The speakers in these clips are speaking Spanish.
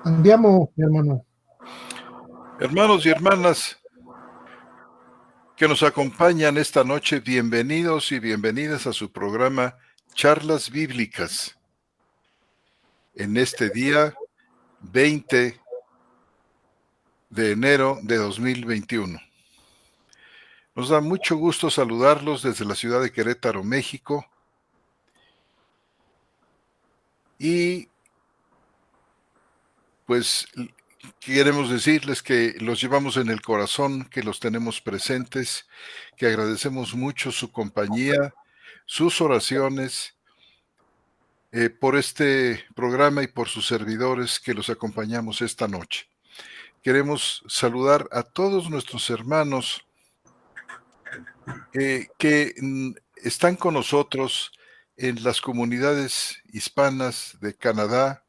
Andiamo, mi hermano. Hermanos y hermanas que nos acompañan esta noche, bienvenidos y bienvenidas a su programa Charlas Bíblicas. En este día 20 de enero de 2021. Nos da mucho gusto saludarlos desde la ciudad de Querétaro, México. Y pues queremos decirles que los llevamos en el corazón, que los tenemos presentes, que agradecemos mucho su compañía, sus oraciones, por este programa y por sus servidores que los acompañamos esta noche. Queremos saludar a todos nuestros hermanos que están con nosotros en las comunidades hispanas de Canadá,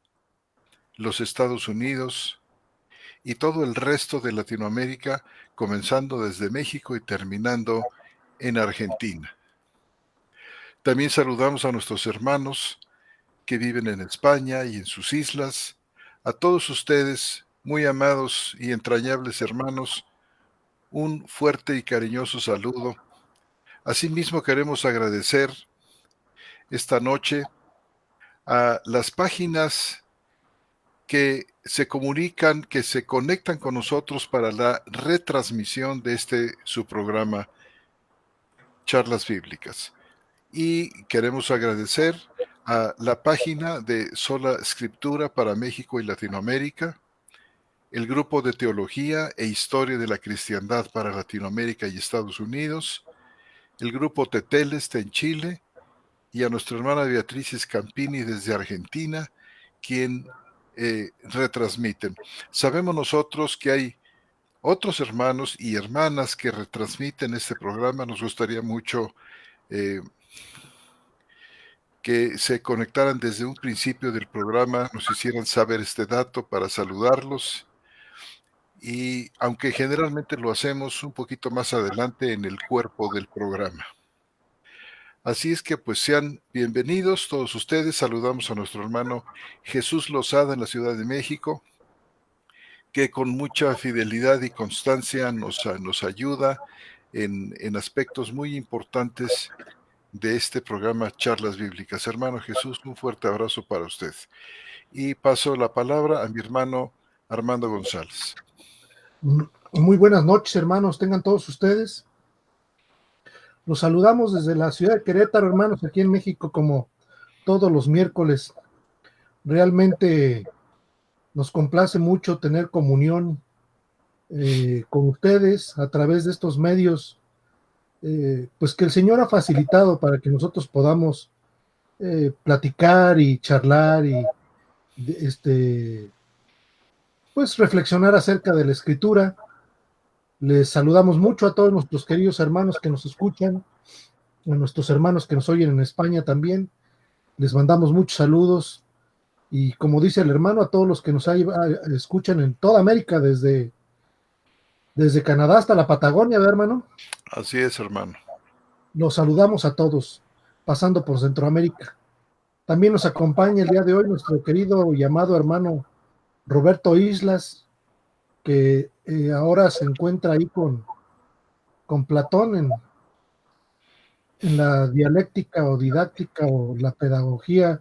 los Estados Unidos y todo el resto de Latinoamérica, comenzando desde México y terminando en Argentina. También saludamos a nuestros hermanos que viven en España y en sus islas. A todos ustedes, muy amados y entrañables hermanos, un fuerte y cariñoso saludo. Asimismo queremos agradecer esta noche a las páginas que se comunican, que se conectan con nosotros para la retransmisión de su programa Charlas Bíblicas. Y queremos agradecer a la página de Sola Escritura para México y Latinoamérica, el grupo de Teología e Historia de la Cristiandad para Latinoamérica y Estados Unidos, el grupo Teteleste en Chile, y a nuestra hermana Beatriz Scampini desde Argentina, quien retransmiten. Sabemos nosotros que hay otros hermanos y hermanas que retransmiten este programa. Nos gustaría mucho que se conectaran desde un principio del programa, nos hicieran saber este dato para saludarlos. Y aunque generalmente lo hacemos un poquito más adelante en el cuerpo del programa. Así es que pues sean bienvenidos todos ustedes. Saludamos a nuestro hermano Jesús Lozada en la Ciudad de México, que con mucha fidelidad y constancia nos ayuda en aspectos muy importantes de este programa Charlas Bíblicas. Hermano Jesús, un fuerte abrazo para usted. Y paso la palabra a mi hermano Armando González. Muy buenas noches, hermanos, tengan todos ustedes. Los saludamos desde la ciudad de Querétaro, hermanos, aquí en México, como todos los miércoles. Realmente nos complace mucho tener comunión con ustedes a través de estos medios, pues que el Señor ha facilitado para que nosotros podamos platicar y charlar y pues reflexionar acerca de la Escritura. Les saludamos mucho a todos nuestros queridos hermanos que nos escuchan, a nuestros hermanos que nos oyen en España también. Les mandamos muchos saludos y, como dice el hermano, a todos los que nos escuchan en toda América, desde Canadá hasta la Patagonia, ¿verdad, hermano? Así es, hermano. Los saludamos a todos, pasando por Centroamérica. También nos acompaña el día de hoy nuestro querido y amado hermano Roberto Islas, que ahora se encuentra ahí con Platón en la dialéctica o didáctica o la pedagogía,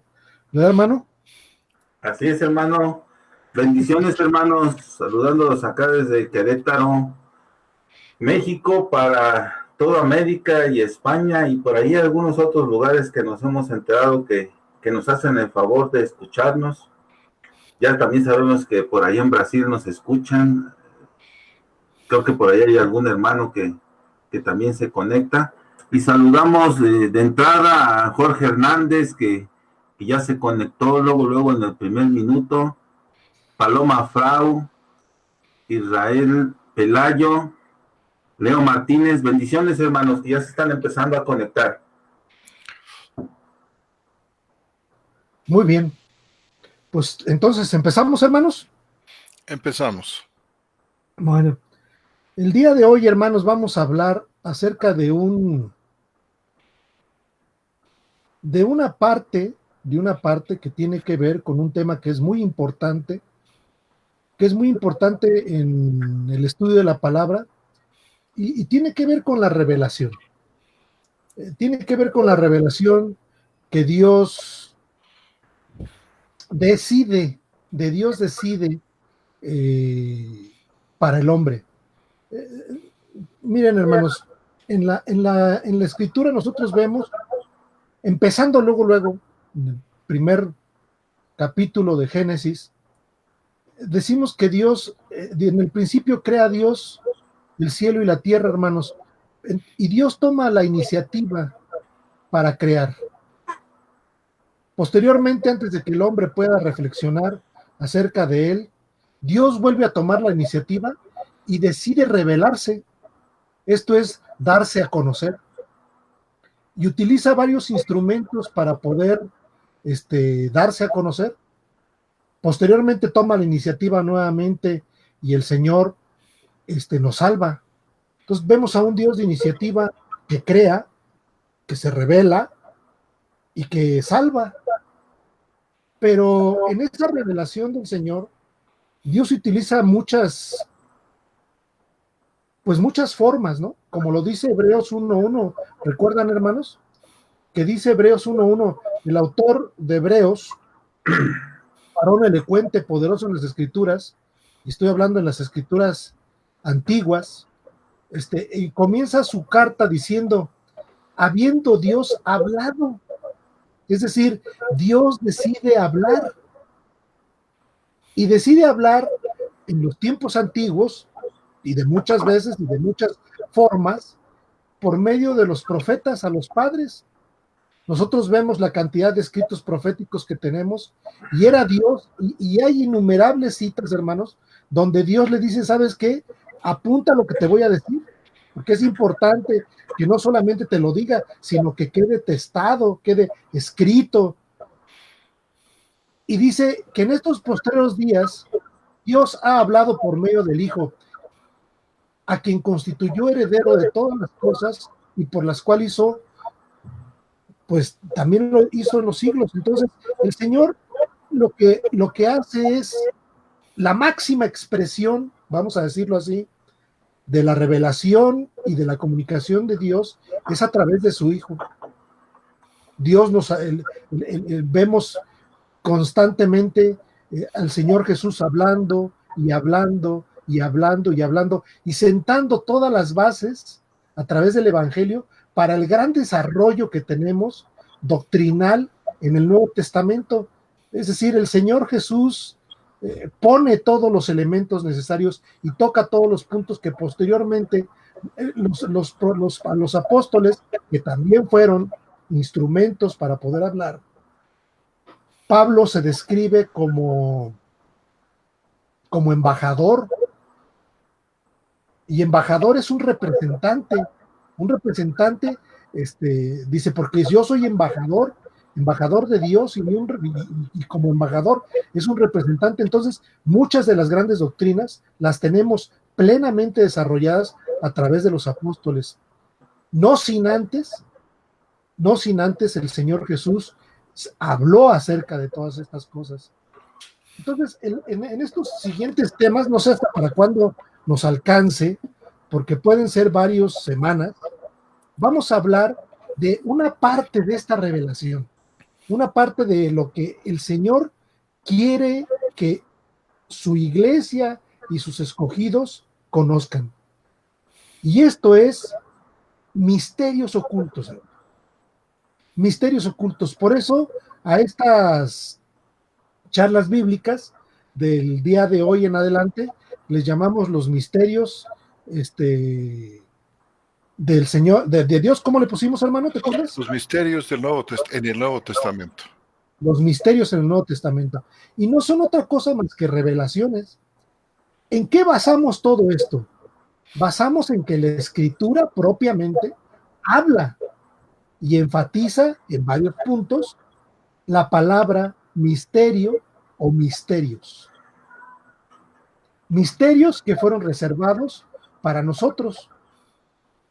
¿verdad, hermano? Así es, hermano. Bendiciones, hermanos. Saludándolos acá desde Querétaro, México, para toda América y España, y por ahí algunos otros lugares que nos hemos enterado que nos hacen el favor de escucharnos. Ya también sabemos que por ahí en Brasil nos escuchan. Creo que por ahí hay algún hermano que también se conecta. Y saludamos de entrada a Jorge Hernández, que ya se conectó luego en el primer minuto. Paloma Frau, Israel Pelayo, Leo Martínez. Bendiciones, hermanos, que ya se están empezando a conectar. Muy bien. Pues entonces, ¿empezamos, hermanos? Empezamos. Bueno, el día de hoy, hermanos, vamos a hablar acerca de una parte que tiene que ver con un tema que es muy importante que es muy importante en el estudio de la palabra y tiene que ver con la revelación. Tiene que ver con la revelación que Dios decide, para el hombre. Miren, hermanos, en la escritura nosotros vemos, empezando luego, en el primer capítulo de Génesis, decimos que Dios, en el principio crea Dios el cielo y la tierra, hermanos, y Dios toma la iniciativa para crear. Posteriormente, antes de que el hombre pueda reflexionar acerca de él, Dios vuelve a tomar la iniciativa y decide revelarse, esto es, darse a conocer, y utiliza varios instrumentos para poder darse a conocer. Posteriormente toma la iniciativa nuevamente y el Señor nos salva. Entonces vemos a un Dios de iniciativa que crea, que se revela y que salva. Pero en esa revelación del Señor, Dios utiliza muchas formas, ¿no? Como lo dice Hebreos 1.1. ¿Recuerdan, hermanos? Que dice Hebreos 1.1, el autor de Hebreos, varón elocuente, poderoso en las escrituras, y estoy hablando en las escrituras antiguas, y comienza su carta diciendo, habiendo Dios hablado, es decir, Dios decide hablar, y decide hablar en los tiempos antiguos, y de muchas veces, y de muchas formas, por medio de los profetas a los padres. Nosotros vemos la cantidad de escritos proféticos que tenemos, y era Dios, y hay innumerables citas, hermanos, donde Dios le dice, ¿sabes qué? Apunta lo que te voy a decir, porque es importante que no solamente te lo diga, sino que quede testado, quede escrito. Y dice que en estos posteriores días, Dios ha hablado por medio del Hijo, a quien constituyó heredero de todas las cosas y por las cuales hizo, pues también lo hizo en los siglos. Entonces, el Señor lo que hace es la máxima expresión, vamos a decirlo así, de la revelación y de la comunicación de Dios es a través de su Hijo. Dios vemos constantemente al Señor Jesús hablando y hablando y hablando y hablando y sentando todas las bases a través del Evangelio para el gran desarrollo que tenemos doctrinal en el Nuevo Testamento. Es decir, el Señor Jesús pone todos los elementos necesarios y toca todos los puntos que posteriormente los apóstoles, que también fueron instrumentos para poder hablar. Pablo se describe como embajador, y embajador es un representante, dice, porque yo soy embajador de Dios, y como embajador es un representante. Entonces, muchas de las grandes doctrinas las tenemos plenamente desarrolladas a través de los apóstoles, no sin antes el Señor Jesús habló acerca de todas estas cosas. Entonces, en estos siguientes temas, no sé hasta para cuándo nos alcance, porque pueden ser varias semanas, vamos a hablar de una parte de esta revelación, una parte de lo que el Señor quiere que su iglesia y sus escogidos conozcan. Y esto es misterios ocultos. Misterios ocultos. Por eso, a estas charlas bíblicas del día de hoy en adelante, les llamamos los misterios del Señor, de Dios. ¿Cómo le pusimos, hermano? ¿Te acuerdas? Los misterios del en el Nuevo Testamento. Los misterios en el Nuevo Testamento. Y no son otra cosa más que revelaciones. ¿En qué basamos todo esto? Basamos en que la Escritura propiamente habla y enfatiza en varios puntos la palabra misterio o misterios. Misterios que fueron reservados para nosotros.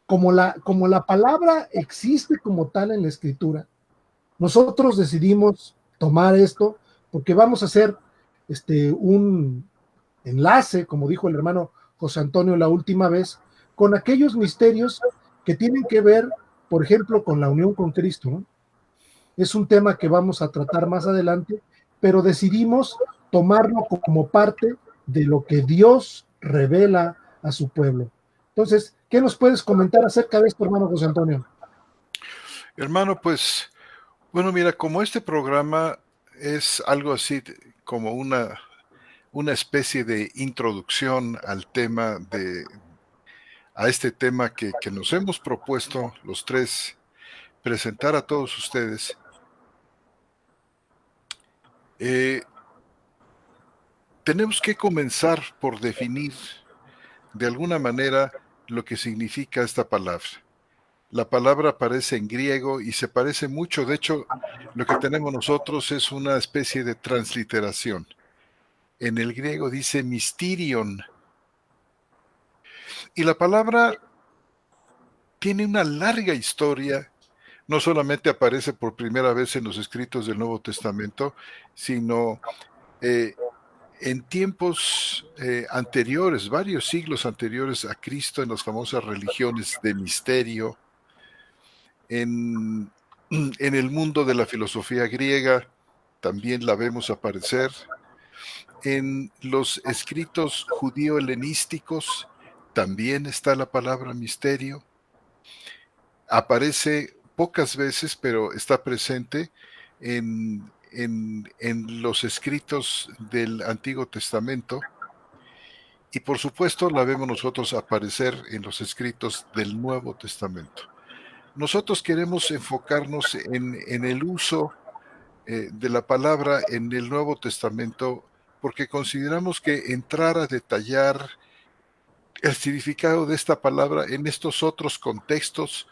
Como la palabra existe como tal en la Escritura, nosotros decidimos tomar esto porque vamos a hacer enlace, como dijo el hermano José Antonio la última vez, con aquellos misterios que tienen que ver, por ejemplo, con la unión con Cristo, ¿no? Es un tema que vamos a tratar más adelante, pero decidimos tomarlo como parte de lo que Dios revela a su pueblo. Entonces, ¿qué nos puedes comentar acerca de esto, hermano José Antonio? Hermano, pues, bueno, mira, como este programa es algo así como una especie de introducción al tema a este tema que nos hemos propuesto los tres presentar a todos ustedes. Tenemos que comenzar por definir de alguna manera lo que significa esta palabra. La palabra aparece en griego y se parece mucho, de hecho, lo que tenemos nosotros es una especie de transliteración. En el griego dice mysterion, y la palabra tiene una larga historia. No solamente aparece por primera vez en los escritos del Nuevo Testamento, sino eh, en tiempos anteriores, varios siglos anteriores a Cristo, en las famosas religiones de misterio, en, en el mundo de la filosofía griega, también la vemos aparecer, en los escritos judío-helenísticos, también está la palabra misterio, aparece pocas veces, pero está presente en los escritos del Antiguo Testamento. Y por supuesto la vemos nosotros aparecer en los escritos del Nuevo Testamento. Nosotros queremos enfocarnos en el uso de la palabra en el Nuevo Testamento porque consideramos que entrar a detallar el significado de esta palabra en estos otros contextos,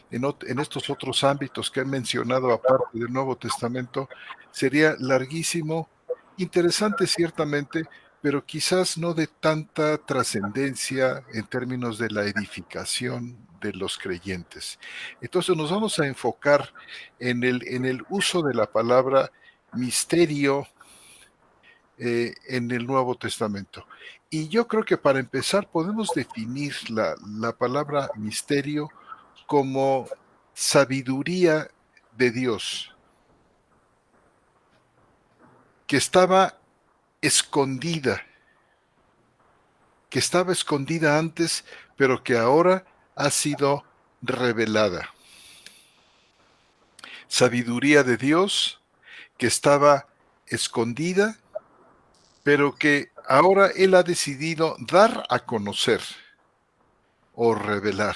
en estos otros ámbitos que han mencionado aparte del Nuevo Testamento, sería larguísimo, interesante ciertamente, pero quizás no de tanta trascendencia en términos de la edificación de los creyentes. Entonces nos vamos a enfocar en el uso de la palabra misterio en el Nuevo Testamento. Y yo creo que para empezar podemos definir la palabra misterio como sabiduría de Dios, que escondida, que estaba escondida antes, pero que ahora ha sido revelada. Sabiduría de Dios que estaba escondida, pero que ahora Él ha decidido dar a conocer o revelar.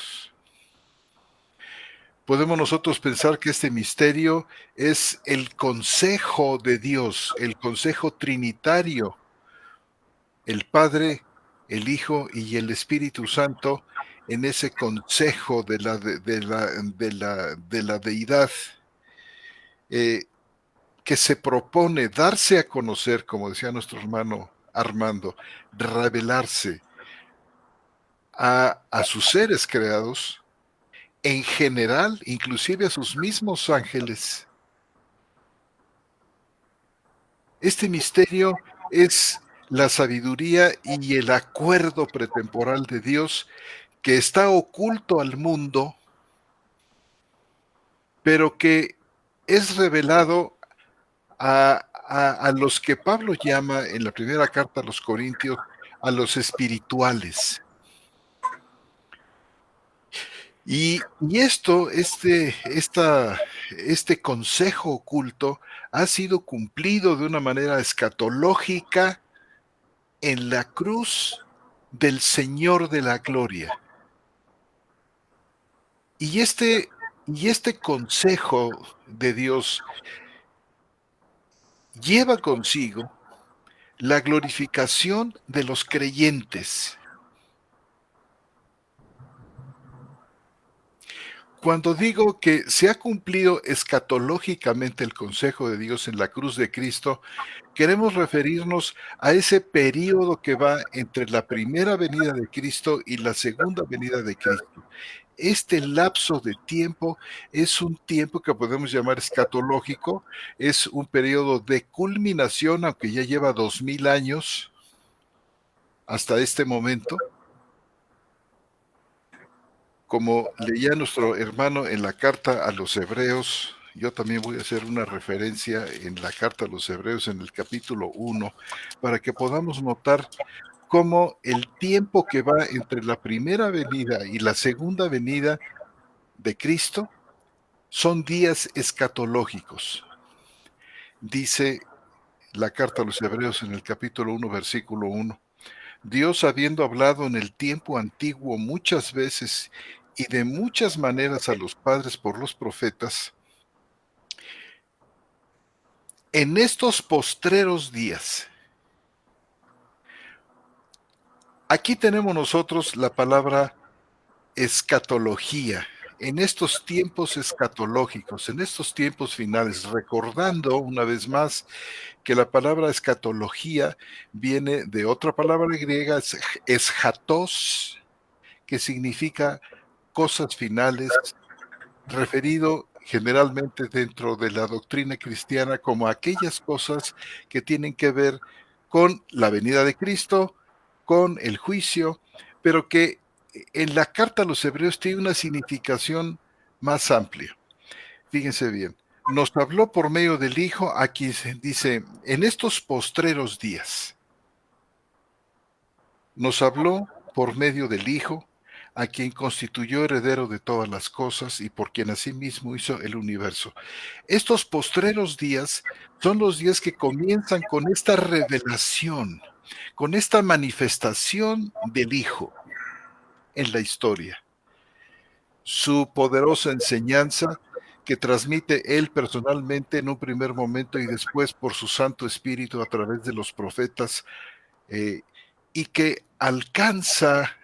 Podemos nosotros pensar que este misterio es el consejo de Dios, el consejo trinitario, el Padre, el Hijo y el Espíritu Santo en ese consejo de la deidad que se propone darse a conocer, como decía nuestro hermano Armando, revelarse a sus seres creados, en general, inclusive a sus mismos ángeles. Este misterio es la sabiduría y el acuerdo pretemporal de Dios que está oculto al mundo, pero que es revelado a los que Pablo llama en la primera carta a los Corintios, a los espirituales. Y este consejo oculto ha sido cumplido de una manera escatológica en la cruz del Señor de la Gloria. Y este consejo de Dios lleva consigo la glorificación de los creyentes. Cuando digo que se ha cumplido escatológicamente el consejo de Dios en la cruz de Cristo, queremos referirnos a ese período que va entre la primera venida de Cristo y la segunda venida de Cristo. Este lapso de tiempo es un tiempo que podemos llamar escatológico, es un periodo de culminación, aunque ya lleva 2000 años, hasta este momento, como leía nuestro hermano en la carta a los Hebreos, yo también voy a hacer una referencia en la carta a los Hebreos en el capítulo 1, para que podamos notar cómo el tiempo que va entre la primera venida y la segunda venida de Cristo son días escatológicos. Dice la carta a los Hebreos en el capítulo 1, versículo 1. Dios, habiendo hablado en el tiempo antiguo muchas veces y de muchas maneras a los padres por los profetas, en estos postreros días, aquí tenemos nosotros la palabra escatología, en estos tiempos escatológicos, en estos tiempos finales, recordando una vez más que la palabra escatología viene de otra palabra griega, eschatos, que significa cosas finales, referido generalmente dentro de la doctrina cristiana como aquellas cosas que tienen que ver con la venida de Cristo, con el juicio, pero que en la carta a los Hebreos tiene una significación más amplia. Fíjense bien, nos habló por medio del Hijo, aquí dice, en estos postreros días, nos habló por medio del Hijo, a quien constituyó heredero de todas las cosas y por quien asimismo hizo el universo. Estos postreros días son los días que comienzan con esta revelación, con esta manifestación del Hijo en la historia. Su poderosa enseñanza que transmite él personalmente en un primer momento y después por su Santo Espíritu a través de los profetas, y que alcanza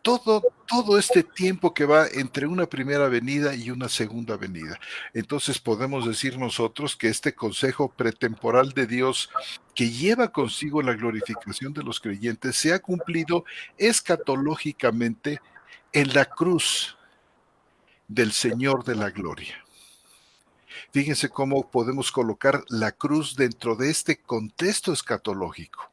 todo este tiempo que va entre una primera venida y una segunda venida. Entonces podemos decir nosotros que este consejo pretemporal de Dios que lleva consigo la glorificación de los creyentes se ha cumplido escatológicamente en la cruz del Señor de la gloria. Fíjense cómo podemos colocar la cruz dentro de este contexto escatológico.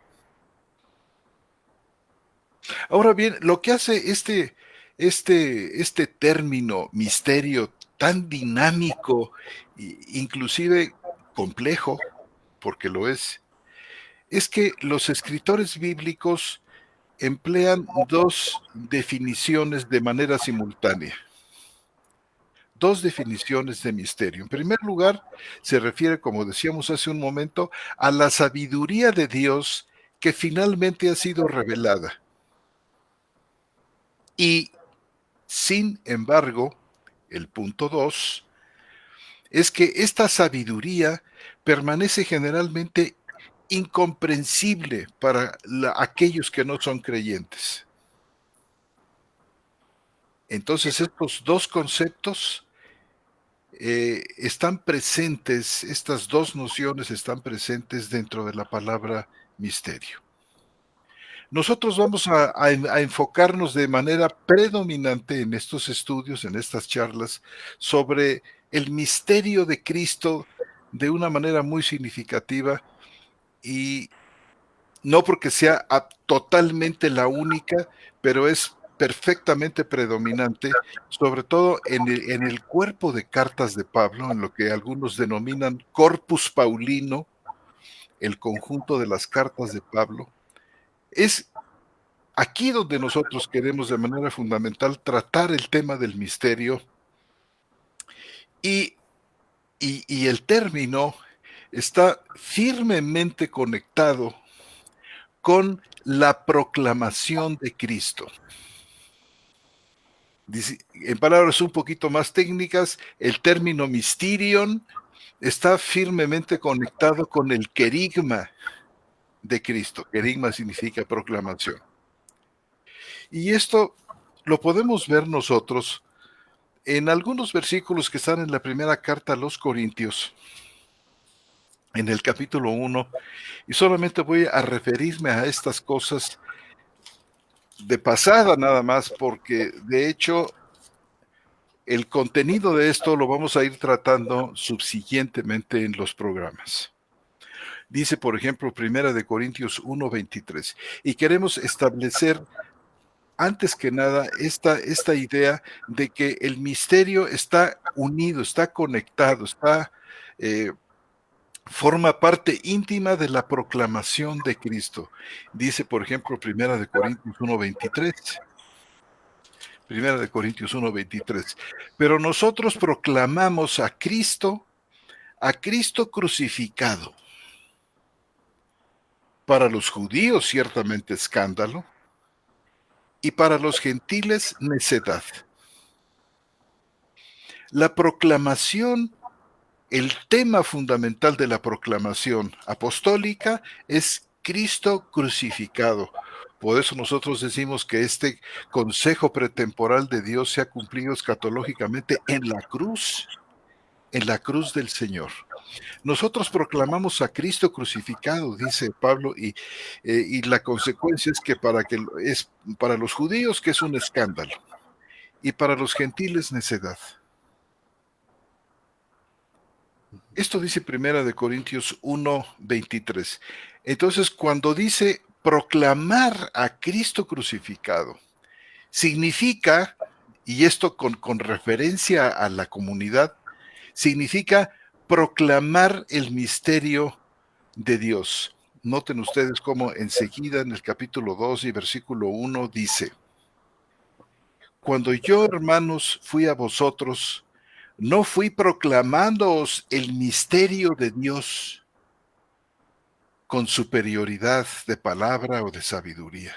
Ahora bien, lo que hace este término misterio tan dinámico, inclusive complejo, porque lo es que los escritores bíblicos emplean dos definiciones de manera simultánea. Dos definiciones de misterio. En primer lugar, se refiere, como decíamos hace un momento, a la sabiduría de Dios que finalmente ha sido revelada. Y, sin embargo, el punto 2 es que esta sabiduría permanece generalmente incomprensible para aquellos que no son creyentes. Entonces, estos dos conceptos están presentes, estas dos nociones están presentes dentro de la palabra misterio. Nosotros vamos a enfocarnos de manera predominante en estos estudios, en estas charlas, sobre el misterio de Cristo de una manera muy significativa, y no porque sea totalmente la única, pero es perfectamente predominante, sobre todo en el cuerpo de cartas de Pablo, en lo que algunos denominan corpus paulino, el conjunto de las cartas de Pablo. Es aquí donde nosotros queremos de manera fundamental tratar el tema del misterio, y el término está firmemente conectado con la proclamación de Cristo. En palabras un poquito más técnicas, el término mysterion está firmemente conectado con el querigma de Cristo. Querigma significa proclamación. Y esto lo podemos ver nosotros en algunos versículos que están en la primera carta a los Corintios, en el capítulo 1, y solamente voy a referirme a estas cosas de pasada nada más, porque de hecho el contenido de esto lo vamos a ir tratando subsiguientemente en los programas. Dice, por ejemplo, Primera de Corintios 1:23. Y queremos establecer, antes que nada, esta idea de que el misterio está unido, está conectado, forma parte íntima de la proclamación de Cristo. Dice, por ejemplo, Primera de Corintios 1:23. Primera de Corintios 1:23. Pero nosotros proclamamos a Cristo crucificado. Para los judíos ciertamente escándalo, y para los gentiles necedad. La proclamación, el tema fundamental de la proclamación apostólica es Cristo crucificado. Por eso nosotros decimos que este consejo pretemporal de Dios se ha cumplido escatológicamente en la cruz del Señor. Nosotros proclamamos a Cristo crucificado, dice Pablo, y la consecuencia es que para los judíos que es un escándalo, y para los gentiles necedad. Esto dice Primera de Corintios 1:23. Entonces, cuando dice proclamar a Cristo crucificado, significa, y esto con referencia a la comunidad, significa proclamar el misterio de Dios. Noten ustedes cómo enseguida en el capítulo 2 y versículo 1 dice: cuando yo, hermanos, fui a vosotros, no fui proclamándoos el misterio de Dios con superioridad de palabra o de sabiduría.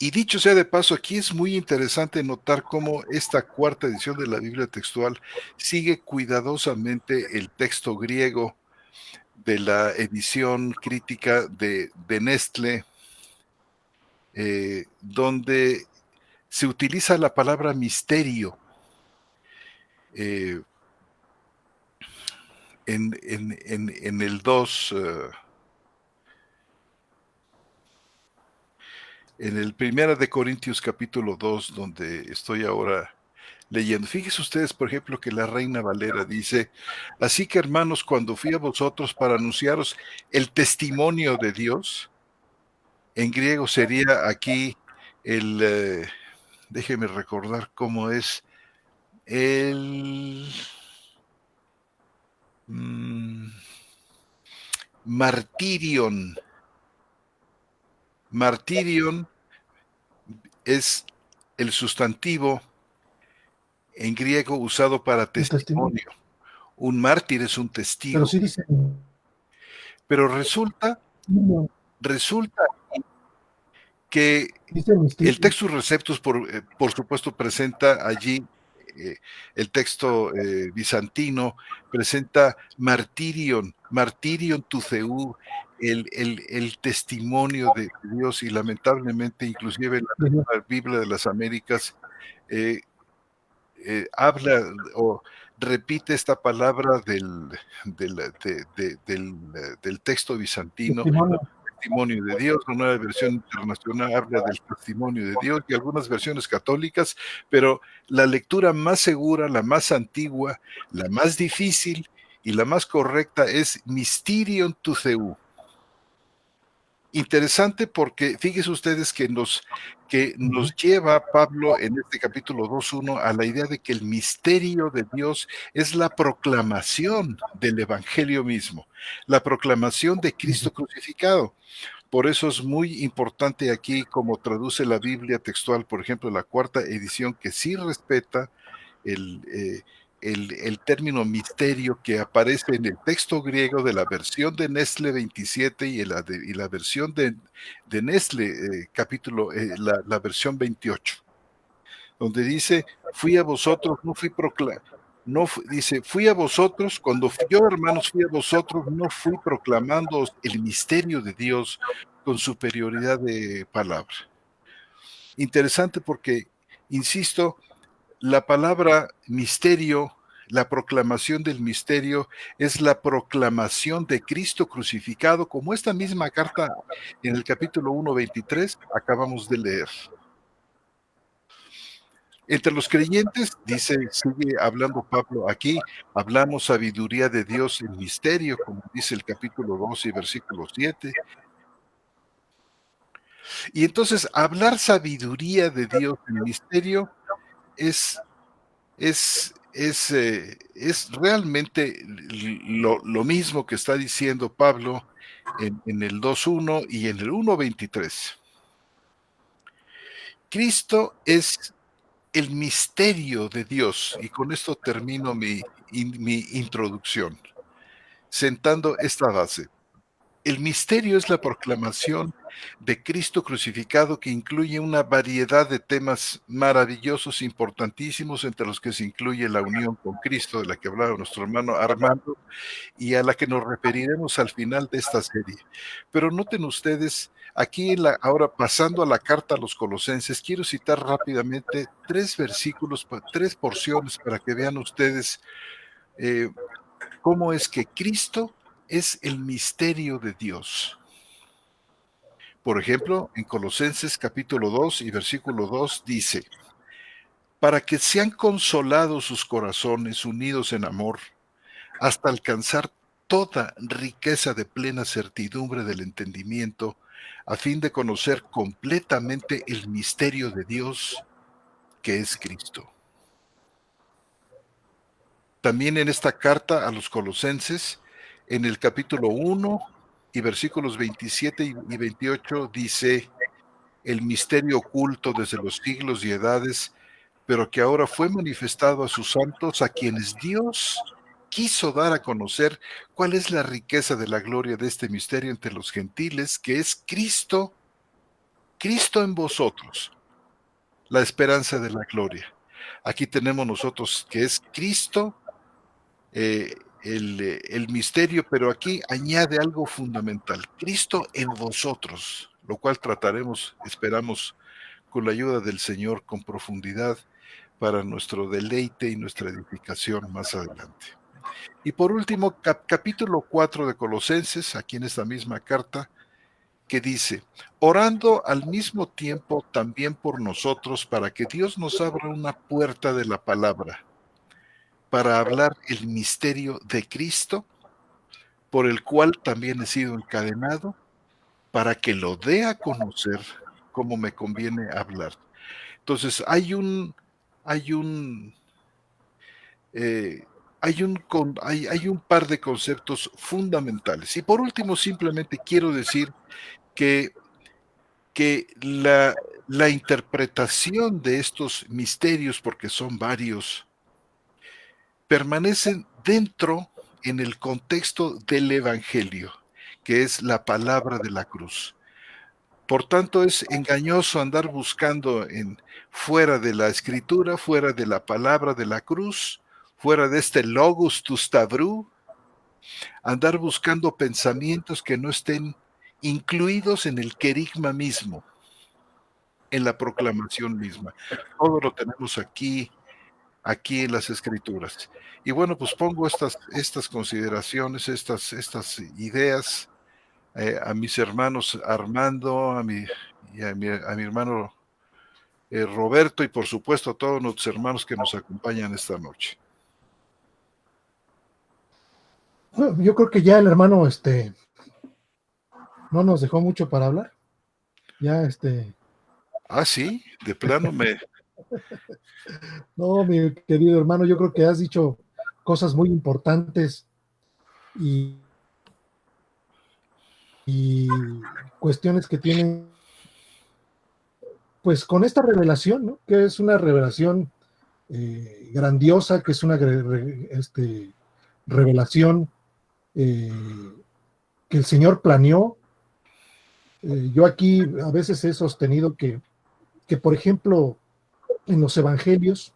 Y dicho sea de paso, aquí es muy interesante notar cómo esta cuarta edición de la Biblia textual sigue cuidadosamente el texto griego de la edición crítica de Nestle, donde se utiliza la palabra misterio en el 2, en el Primera de Corintios capítulo 2, donde estoy ahora leyendo. Fíjense ustedes, por ejemplo, que la Reina Valera dice: así que, hermanos, cuando fui a vosotros para anunciaros el testimonio de Dios, en griego sería aquí déjeme recordar cómo es, el martirion. Martirion es el sustantivo en griego usado para testimonio. Un mártir es un testigo. Pero sí dice. Pero resulta que el Textus Receptus, por supuesto, presenta allí el texto bizantino, presenta martirion tu theou, el testimonio de Dios, y lamentablemente, inclusive la Biblia de las Américas habla o repite esta palabra del texto bizantino, testimonio de Dios. La Nueva Versión Internacional habla del testimonio de Dios, y algunas versiones católicas, pero la lectura más segura, la más antigua, la más difícil y la más correcta es Mysterion tu theou. Interesante, porque fíjense ustedes que nos lleva Pablo en este capítulo 2:1 a la idea de que el misterio de Dios es la proclamación del Evangelio mismo, la proclamación de Cristo crucificado. Por eso es muy importante aquí como traduce la Biblia textual, por ejemplo, la cuarta edición, que sí respeta el término misterio que aparece en el texto griego de la versión de Nestle 27 y la versión de Nestle la versión 28, donde dice: fui a vosotros, no fui dice, fui a vosotros, cuando yo, hermanos, fui a vosotros, no fui proclamando el misterio de Dios con superioridad de palabra. Interesante porque, insisto, la palabra misterio, la proclamación del misterio, es la proclamación de Cristo crucificado, como esta misma carta en el capítulo 1:23 acabamos de leer. Entre los creyentes, sigue hablando Pablo aquí, hablamos sabiduría de Dios en misterio, como dice el capítulo 12 y versículo 7. Y entonces, hablar sabiduría de Dios en misterio es, es realmente lo mismo que está diciendo Pablo en el 2.1 y en el 1.23. Cristo es el misterio de Dios, y con esto termino mi introducción, sentando esta base. El misterio es la proclamación de Cristo crucificado, que incluye una variedad de temas maravillosos, importantísimos, entre los que se incluye la unión con Cristo, de la que hablaba nuestro hermano Armando, y a la que nos referiremos al final de esta serie. Pero noten ustedes, aquí ahora pasando a la carta a los Colosenses, quiero citar rápidamente 3 versículos, 3 porciones, para que vean ustedes cómo es que Cristo es el misterio de Dios. Por ejemplo, en Colosenses capítulo 2 y versículo 2 dice: para que sean consolados sus corazones unidos en amor, hasta alcanzar toda riqueza de plena certidumbre del entendimiento, a fin de conocer completamente el misterio de Dios, que es Cristo. También en esta carta a los Colosenses, en el capítulo 1 y versículos 27 y 28, dice: el misterio oculto desde los siglos y edades, pero que ahora fue manifestado a sus santos, a quienes Dios quiso dar a conocer cuál es la riqueza de la gloria de este misterio entre los gentiles, que es Cristo en vosotros, la esperanza de la gloria. Aquí tenemos nosotros que es Cristo, el misterio, pero aquí añade algo fundamental: Cristo en vosotros, lo cual trataremos, esperamos, con la ayuda del Señor, con profundidad, para nuestro deleite y nuestra edificación más adelante. Y por último, capítulo 4 de Colosenses, aquí en esta misma carta, que dice: orando al mismo tiempo también por nosotros, para que Dios nos abra una puerta de la palabra, para hablar el misterio de Cristo, por el cual también he sido encadenado, para que lo dé a conocer como me conviene hablar. Entonces, hay un par de conceptos fundamentales. Y por último, simplemente quiero decir que, la interpretación de estos misterios, porque son varios, permanecen dentro, en el contexto del Evangelio, que es la palabra de la cruz. Por tanto, es engañoso andar buscando fuera de la Escritura, fuera de la palabra de la cruz, fuera de este logos tu stavru, andar buscando pensamientos que no estén incluidos en el querigma mismo, en la proclamación misma. Todo lo tenemos aquí en las Escrituras. Y bueno, pues pongo estas consideraciones, estas ideas a mis hermanos Armando, a mi hermano Roberto, y por supuesto a todos nuestros hermanos que nos acompañan esta noche. Bueno, yo creo que ya el hermano no nos dejó mucho para hablar. Ya Ah, sí, de plano No, mi querido hermano, yo creo que has dicho cosas muy importantes y cuestiones que tienen, pues, con esta revelación, ¿no? Que es una revelación grandiosa, que es una revelación que el Señor planeó. Yo aquí a veces he sostenido que, por ejemplo, en los evangelios,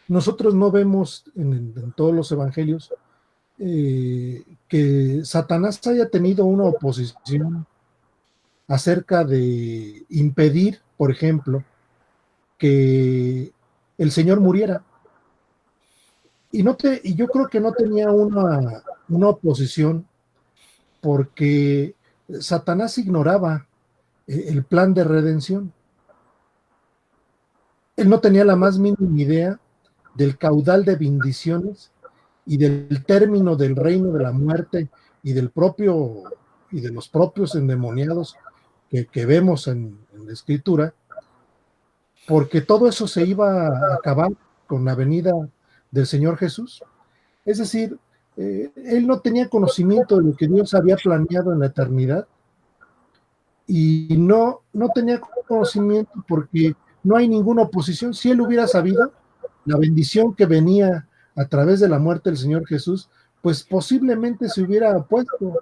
nosotros no vemos en todos los evangelios que Satanás haya tenido una oposición acerca de impedir, por ejemplo, que el Señor muriera. Y yo creo que no tenía una oposición porque Satanás ignoraba el plan de redención. Él no tenía la más mínima idea del caudal de bendiciones y del término del reino de la muerte y del propio y de los propios endemoniados que vemos en la escritura, porque todo eso se iba a acabar con la venida del Señor Jesús. Es decir, él no tenía conocimiento de lo que Dios había planeado en la eternidad y no tenía conocimiento porque no hay ninguna oposición. Si él hubiera sabido la bendición que venía a través de la muerte del Señor Jesús, pues posiblemente se hubiera opuesto.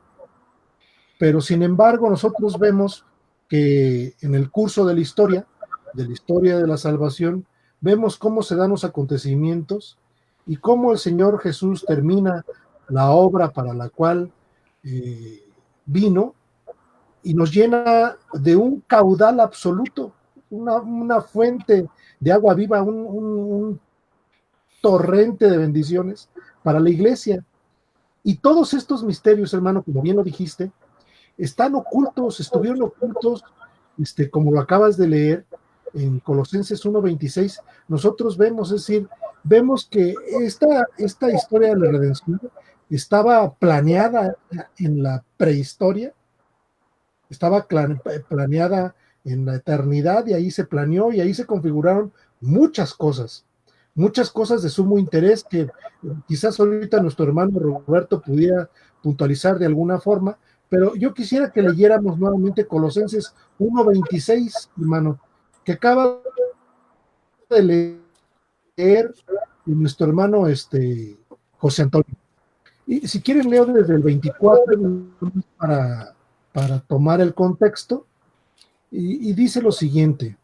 Pero sin embargo, nosotros vemos que en el curso de la historia de la salvación, vemos cómo se dan los acontecimientos y cómo el Señor Jesús termina la obra para la cual vino y nos llena de un caudal absoluto, una fuente de agua viva, un torrente de bendiciones para la iglesia. Y todos estos misterios, hermano, como bien lo dijiste, están ocultos, estuvieron ocultos, como lo acabas de leer en Colosenses 1:26. Nosotros vemos, es decir, vemos que esta historia de la redención estaba planeada en la prehistoria, estaba planeada en la eternidad, y ahí se planeó y ahí se configuraron muchas cosas de sumo interés que quizás ahorita nuestro hermano Roberto pudiera puntualizar de alguna forma, pero yo quisiera que leyéramos nuevamente Colosenses 1:26, hermano, que acaba de leer nuestro hermano José Antonio. Y si quieren leo desde el 24 para tomar el contexto, y dice lo siguiente,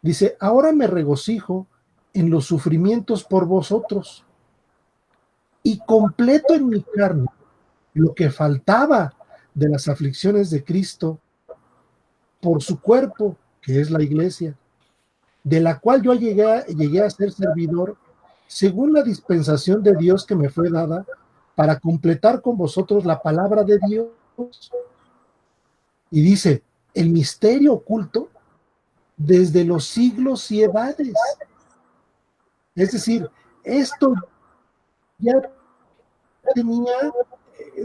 dice: ahora me regocijo en los sufrimientos por vosotros, y completo en mi carne lo que faltaba de las aflicciones de Cristo por su cuerpo, que es la iglesia, de la cual yo llegué a ser servidor, según la dispensación de Dios que me fue dada, para completar con vosotros la palabra de Dios. Y dice: el misterio oculto desde los siglos y edades. Es decir, esto ya tenía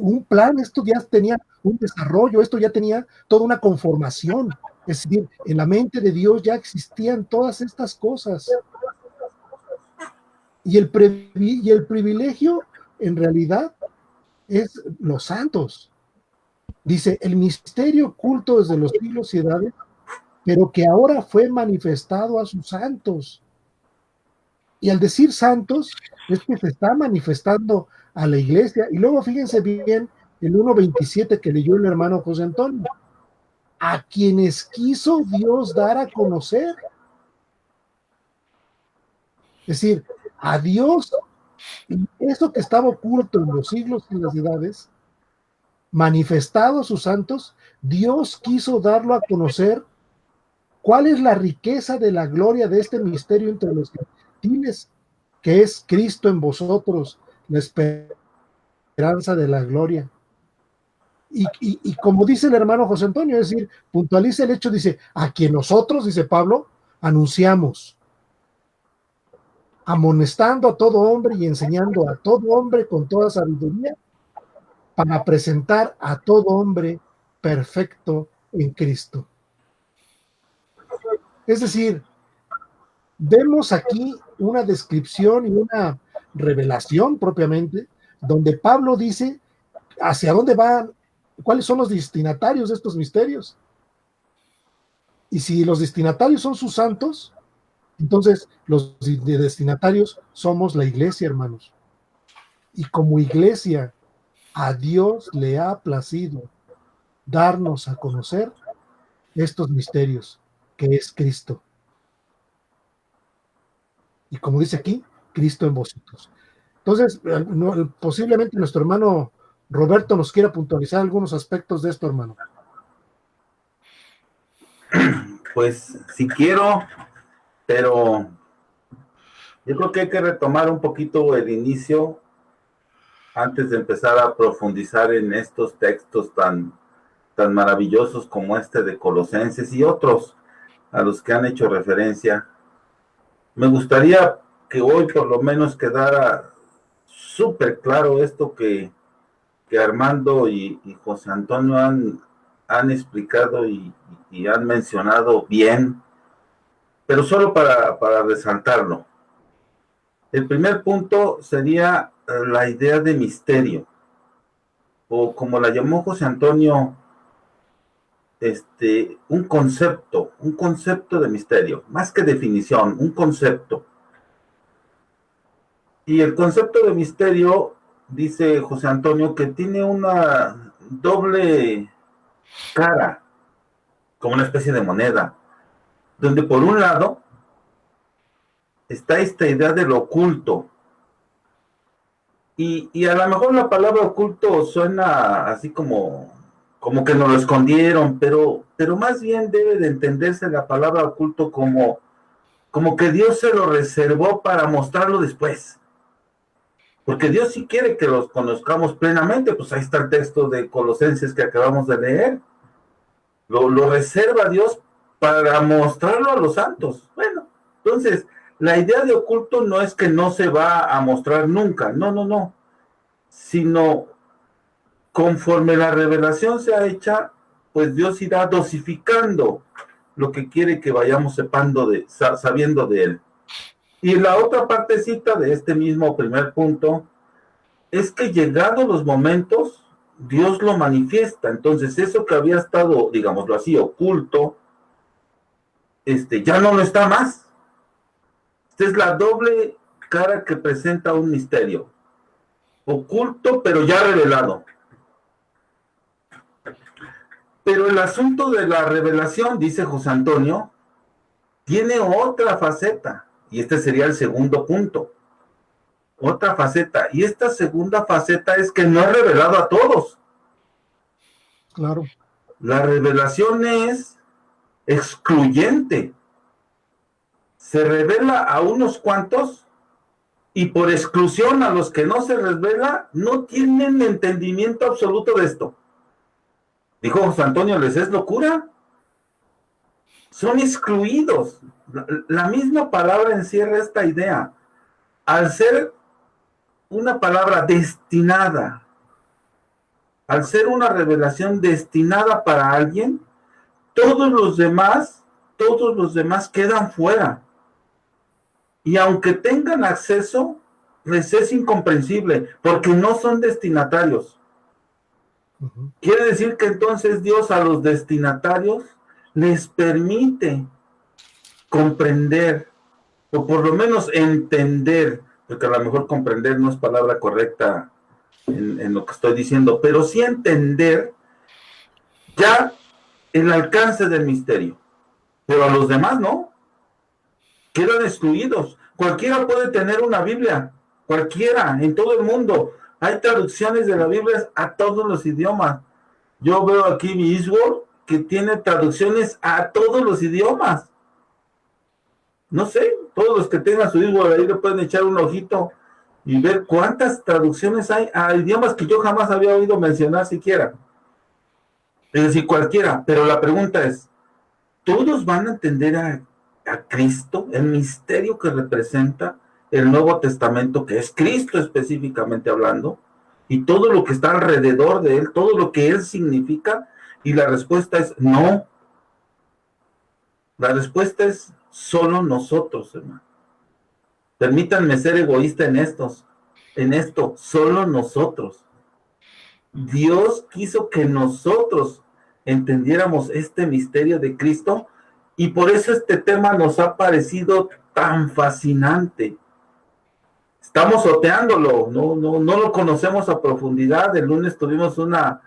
un plan, esto ya tenía un desarrollo, esto ya tenía toda una conformación. Es decir, en la mente de Dios ya existían todas estas cosas. Y el privilegio, en realidad, es los santos. Dice: el misterio oculto desde los siglos y edades, pero que ahora fue manifestado a sus santos. Y al decir santos, es que se está manifestando a la iglesia. Y luego fíjense bien el 1:27 que leyó el hermano José Antonio: a quienes quiso Dios dar a conocer. Es decir, a Dios, eso que estaba oculto en los siglos y las edades, manifestado a sus santos, Dios quiso darlo a conocer. ¿Cuál es la riqueza de la gloria de este misterio entre los gentiles? Que es Cristo en vosotros, la esperanza de la gloria. Y como dice el hermano José Antonio, es decir, puntualiza el hecho, dice: a quien nosotros, dice Pablo, anunciamos, amonestando a todo hombre y enseñando a todo hombre con toda sabiduría, para presentar a todo hombre perfecto en Cristo. Es decir, vemos aquí una descripción y una revelación propiamente, donde Pablo dice hacia dónde van, cuáles son los destinatarios de estos misterios. Y si los destinatarios son sus santos, entonces los destinatarios somos la iglesia, hermanos. Y como iglesia, a Dios le ha placido darnos a conocer estos misterios, que es Cristo. Y como dice aquí, Cristo en vosotros. Entonces, posiblemente nuestro hermano Roberto nos quiera puntualizar algunos aspectos de esto, hermano. Pues sí quiero, pero yo creo que hay que retomar un poquito el inicio antes de empezar a profundizar en estos textos tan maravillosos como este de Colosenses y otros a los que han hecho referencia. Me gustaría que hoy por lo menos quedara súper claro esto que Armando y José Antonio han explicado y han mencionado bien, pero solo para resaltarlo. El primer punto sería la idea de misterio, o como la llamó José Antonio, un concepto de misterio, más que definición, un concepto. Y el concepto de misterio, dice José Antonio, que tiene una doble cara, como una especie de moneda, donde por un lado está esta idea de lo oculto, y a lo mejor la palabra oculto suena así como que nos lo escondieron, pero más bien debe de entenderse la palabra oculto como que Dios se lo reservó para mostrarlo después. Porque Dios sí quiere que los conozcamos plenamente, pues ahí está el texto de Colosenses que acabamos de leer. Lo reserva Dios para mostrarlo a los santos. Bueno, entonces, la idea de oculto no es que no se va a mostrar nunca, no, sino conforme la revelación sea hecha, pues Dios irá dosificando lo que quiere que vayamos sabiendo de Él. Y la otra partecita de este mismo primer punto es que llegados los momentos, Dios lo manifiesta. Entonces, eso que había estado, digámoslo así, oculto, ya no lo está más. Esta es la doble cara que presenta un misterio. Oculto, pero ya revelado. Pero el asunto de la revelación, dice José Antonio, tiene otra faceta. Y este sería el segundo punto. Otra faceta. Y esta segunda faceta es que no es revelado a todos. Claro. La revelación es excluyente. Se revela a unos cuantos y por exclusión a los que no se revela no tienen entendimiento absoluto de esto. Dijo José Antonio, ¿les es locura? Son excluidos. La misma palabra encierra esta idea. Al ser una palabra destinada, al ser una revelación destinada para alguien, todos los demás quedan fuera. Y aunque tengan acceso, les es incomprensible, porque no son destinatarios. Quiere decir que entonces Dios a los destinatarios les permite comprender, o por lo menos entender, porque a lo mejor comprender no es palabra correcta en lo que estoy diciendo, pero sí entender ya el alcance del misterio. Pero a los demás no, quedan excluidos. Cualquiera puede tener una Biblia, cualquiera, en todo el mundo. Hay traducciones de la Biblia a todos los idiomas. Yo veo aquí mi Eastword que tiene traducciones a todos los idiomas. No sé, todos los que tengan su Eastword ahí le pueden echar un ojito y ver cuántas traducciones hay a idiomas que yo jamás había oído mencionar siquiera. Es decir, cualquiera. Pero la pregunta es, ¿todos van a entender a Cristo, el misterio que representa el Nuevo Testamento, que es Cristo específicamente hablando, y todo lo que está alrededor de él, todo lo que él significa? Y la respuesta es no. La respuesta es solo nosotros, hermano. Permítanme ser egoísta en esto, solo nosotros. Dios quiso que nosotros entendiéramos este misterio de Cristo, y por eso este tema nos ha parecido tan fascinante. Estamos oteándolo, no lo conocemos a profundidad. El lunes tuvimos una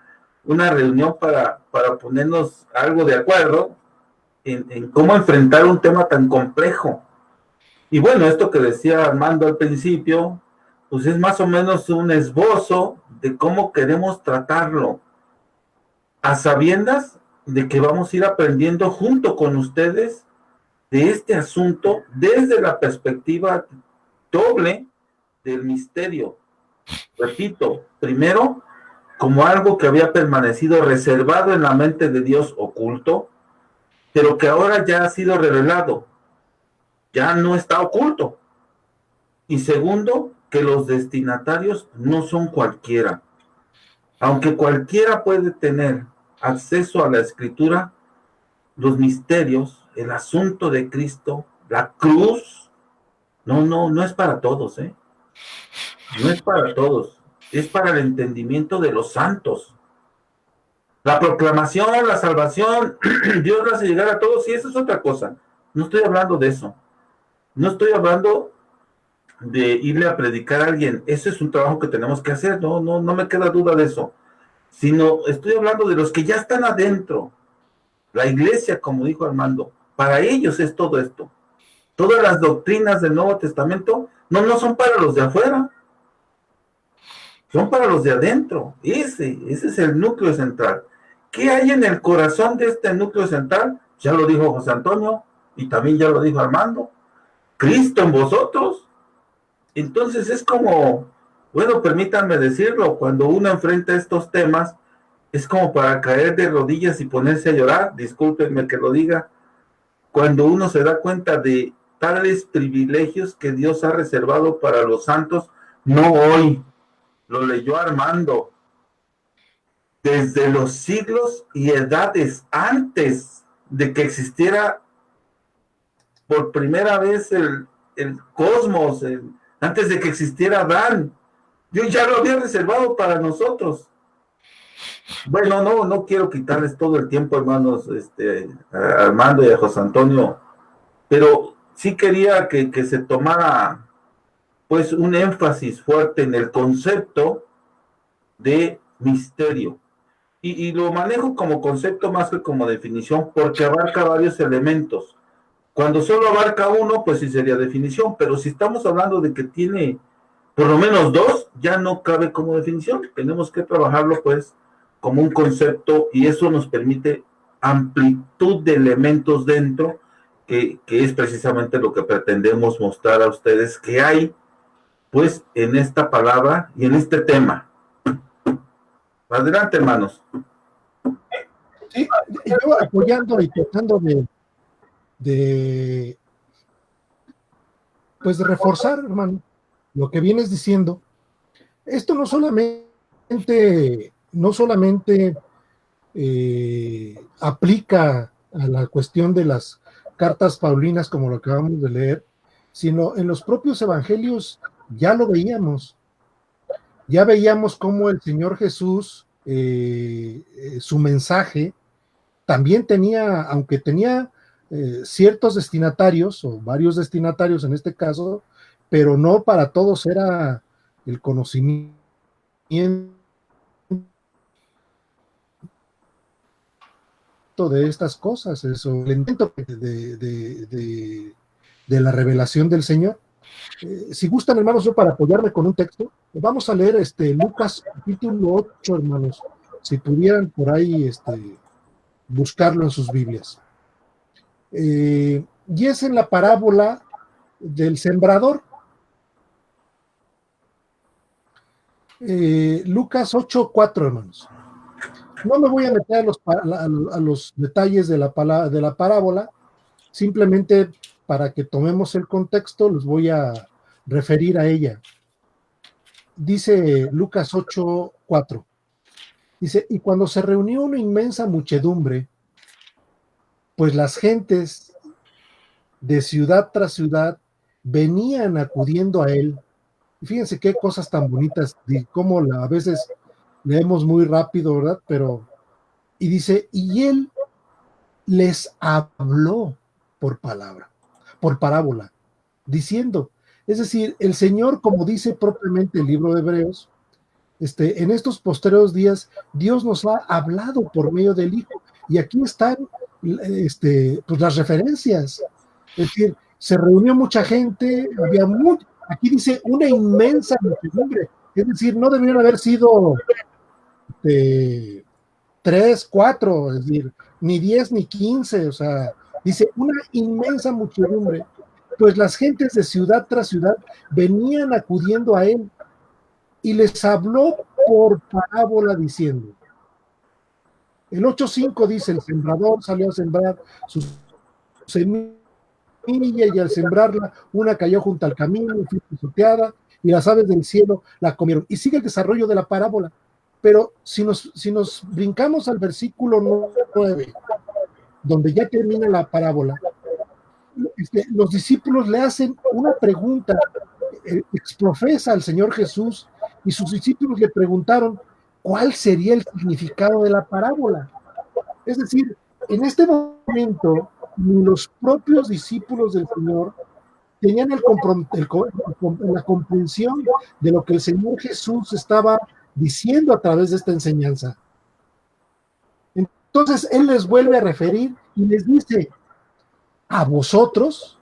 reunión para ponernos algo de acuerdo en cómo enfrentar un tema tan complejo. Y bueno, esto que decía Armando al principio, pues es más o menos un esbozo de cómo queremos tratarlo, a sabiendas de que vamos a ir aprendiendo junto con ustedes de este asunto desde la perspectiva doble del misterio. Repito, primero, como algo que había permanecido reservado en la mente de Dios, oculto, pero que ahora ya ha sido revelado. ya no está oculto. Y segundo, que los destinatarios no son cualquiera. Aunque cualquiera puede tener acceso a la escritura, los misterios, el asunto de Cristo, la cruz, no es para todos, ¿eh? No es para todos, es para el entendimiento de los santos. La proclamación, la salvación, Dios la hace llegar a todos y eso es otra cosa. No estoy hablando de eso. No estoy hablando de irle a predicar a alguien. Ese es un trabajo que tenemos que hacer, no me queda duda de eso. Sino estoy hablando de los que ya están adentro. La iglesia, como dijo Armando, para ellos es todo esto. Todas las doctrinas del Nuevo Testamento no son para los de afuera, son para los de adentro. Ese es el núcleo central. ¿Qué hay en el corazón de este núcleo central? Ya lo dijo José Antonio y también ya lo dijo Armando. Cristo en vosotros. Entonces es como, bueno, permítanme decirlo, cuando uno enfrenta estos temas, es como para caer de rodillas y ponerse a llorar, discúlpenme que lo diga, cuando uno se da cuenta de tales privilegios que Dios ha reservado para los santos, no hoy, lo leyó Armando, desde los siglos y edades antes de que existiera por primera vez el cosmos, antes de que existiera Adán, Dios ya lo había reservado para nosotros. Bueno, no quiero quitarles todo el tiempo, hermanos, a Armando y a José Antonio, pero sí quería que se tomara pues un énfasis fuerte en el concepto de misterio. Y lo manejo como concepto más que como definición, porque abarca varios elementos. Cuando solo abarca uno, pues sí sería definición, pero si estamos hablando de que tiene por lo menos dos, ya no cabe como definición. Tenemos que trabajarlo pues como un concepto y eso nos permite amplitud de elementos dentro, que es precisamente lo que pretendemos mostrar a ustedes que hay pues en esta palabra y en este tema. Adelante, hermanos. Sí, yo apoyando y tratando pues de reforzar, hermano, lo que vienes diciendo. Esto no solamente aplica a la cuestión de las cartas paulinas como lo acabamos de leer, sino en los propios evangelios ya lo veíamos. Ya veíamos cómo el Señor Jesús, su mensaje, también tenía, aunque tenía ciertos destinatarios, o varios destinatarios en este caso, pero no para todos era el conocimiento de estas cosas, eso, el intento de la revelación del Señor. Si gustan, hermanos, yo para apoyarme con un texto, vamos a leer Lucas capítulo 8, hermanos, si pudieran por ahí buscarlo en sus Biblias. Y es en la parábola del sembrador. Lucas 8:4, hermanos. No me voy a meter a los detalles de la parábola, simplemente para que tomemos el contexto, los voy a referir a ella. Dice Lucas 8:4. Dice, y cuando se reunió una inmensa muchedumbre, pues las gentes de ciudad tras ciudad venían acudiendo a él. Y fíjense qué cosas tan bonitas, cómo a veces leemos muy rápido, ¿verdad? Y dice, y él les habló por parábola, diciendo, es decir, el Señor, como dice propiamente el libro de Hebreos, en estos posteriores días, Dios nos ha hablado por medio del Hijo, y aquí están pues las referencias, es decir, se reunió mucha gente, aquí dice una inmensa muchedumbre, es decir, no debieron haber sido 3, 4, es decir, ni 10 ni 15, o sea, dice una inmensa muchedumbre, pues las gentes de ciudad tras ciudad venían acudiendo a él y les habló por parábola diciendo. El 8:5 dice, el sembrador salió a sembrar su semilla semilla y al sembrarla, una cayó junto al camino, fue pisoteada, y las aves del cielo la comieron. Y sigue el desarrollo de la parábola. Pero si nos brincamos al versículo 9, donde ya termina la parábola, los discípulos le hacen una pregunta, exprofesa al Señor Jesús, y sus discípulos le preguntaron cuál sería el significado de la parábola. Es decir, en este momento, ni los propios discípulos del Señor tenían la comprensión de lo que el Señor Jesús estaba diciendo a través de esta enseñanza. Entonces, Él les vuelve a referir y les dice, a vosotros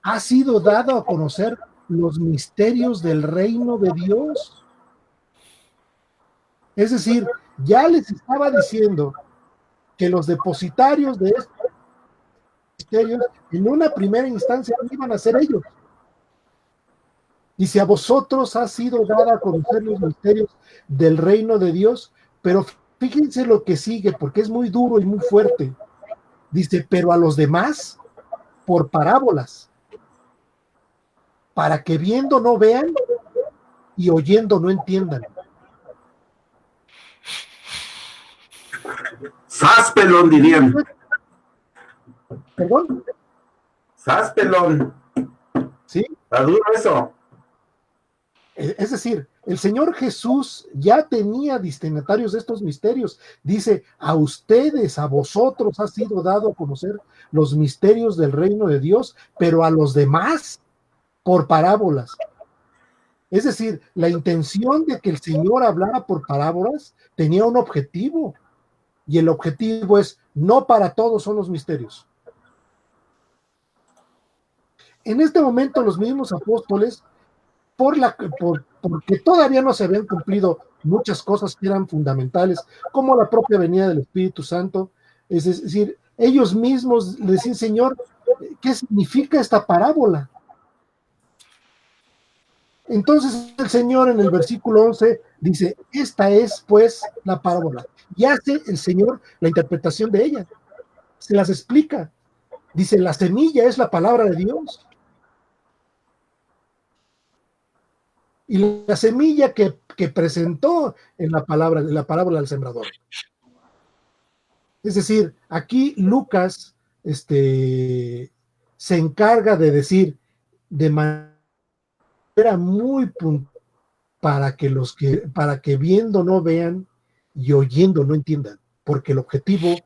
ha sido dado a conocer los misterios del reino de Dios. Es decir, ya les estaba diciendo que los depositarios de estos misterios en una primera instancia iban a ser ellos. Dice, a vosotros ha sido dado a conocer los misterios del reino de Dios, pero fíjense lo que sigue, porque es muy duro y muy fuerte. Dice, pero a los demás, por parábolas, para que viendo no vean y oyendo no entiendan. ¡Sáspelón, dirían! ¿Perdón? ¡Sáspelón! ¿Sí? ¿Está duro eso? Es decir, el Señor Jesús ya tenía destinatarios de estos misterios. Dice, a ustedes, a vosotros ha sido dado a conocer los misterios del reino de Dios, pero a los demás por parábolas. Es decir, la intención de que el Señor hablara por parábolas tenía un objetivo, y el objetivo es, no para todos son los misterios. En este momento los mismos apóstoles, porque todavía no se habían cumplido muchas cosas que eran fundamentales, como la propia venida del Espíritu Santo, es decir, ellos mismos le decían, Señor, ¿qué significa esta parábola? Entonces el Señor en el versículo 11 dice, esta es pues la parábola, y hace el Señor la interpretación de ella, se las explica, dice, la semilla es la palabra de Dios, y la semilla que presentó en la parábola del sembrador. Es decir, aquí Lucas se encarga de decir de manera muy puntual para que viendo no vean y oyendo no entiendan, porque el objetivo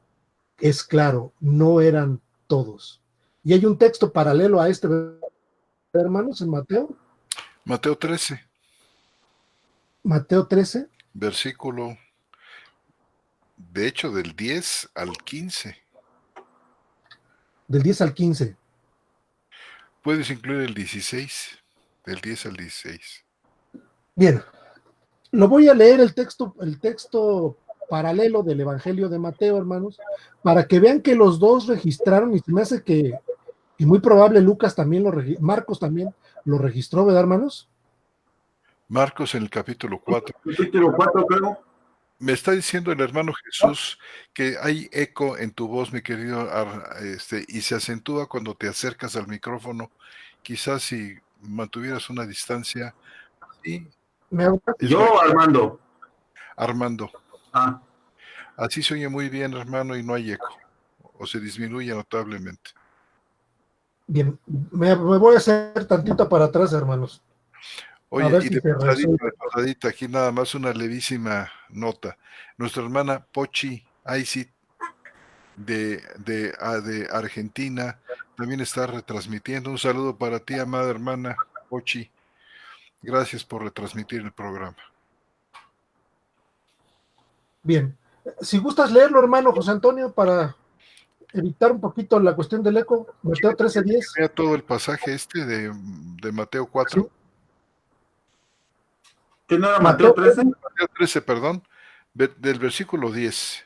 es claro, no eran todos. Y hay un texto paralelo a este, hermanos, en Mateo. Mateo 13. Mateo 13. Versículo, de hecho, del 10 al 15. Del 10 al 15. Puedes incluir el 16, del 10 al 16. Bien, lo voy a leer el texto paralelo del Evangelio de Mateo, hermanos, para que vean que los dos registraron, y se me hace que muy probable Lucas también Marcos también lo registró, ¿verdad, hermanos? Marcos en el capítulo 4. Capítulo 4, creo. Me está diciendo el hermano Jesús que hay eco en tu voz, mi querido, y se acentúa cuando te acercas al micrófono. Quizás si mantuvieras una distancia. Sí, Yo, Armando. Armando. Ah. Así se oye muy bien, hermano, y no hay eco, o se disminuye notablemente. Bien, me voy a hacer tantito para atrás, hermanos. Oye, y de pasadita, aquí nada más una levísima nota. Nuestra hermana Pochi Aisit de Argentina también está retransmitiendo. Un saludo para ti, amada hermana Pochi. Gracias por retransmitir el programa. Bien. Si gustas leerlo, hermano José Antonio, para evitar un poquito la cuestión del eco. Mateo 13:10. Lea todo el pasaje de Mateo 4. ¿Sí? ¿Qué no era Mateo 13? Mateo 13, perdón, del versículo 10.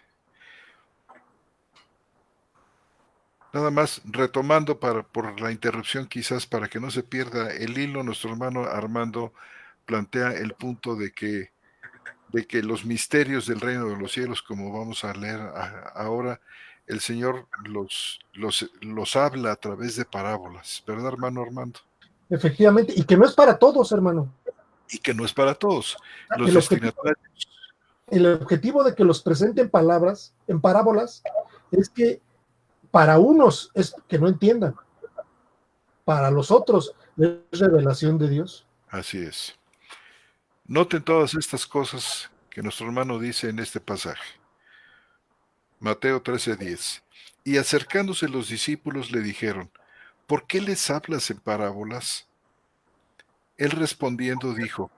Nada más retomando por la interrupción, quizás para que no se pierda el hilo, nuestro hermano Armando plantea el punto de que los misterios del reino de los cielos, como vamos a leer ahora, el Señor los habla a través de parábolas, ¿verdad, hermano Armando? Efectivamente, y que no es para todos, hermano. Y que no es para todos. Los El objetivo, destinatarios. el objetivo de que los presenten palabras, en parábolas, es que para unos es que no entiendan, para los otros es revelación de Dios. Así es. Noten todas estas cosas que nuestro hermano dice en este pasaje. Mateo 13:10. Y acercándose los discípulos le dijeron, ¿por qué les hablas en parábolas? Él respondiendo dijo,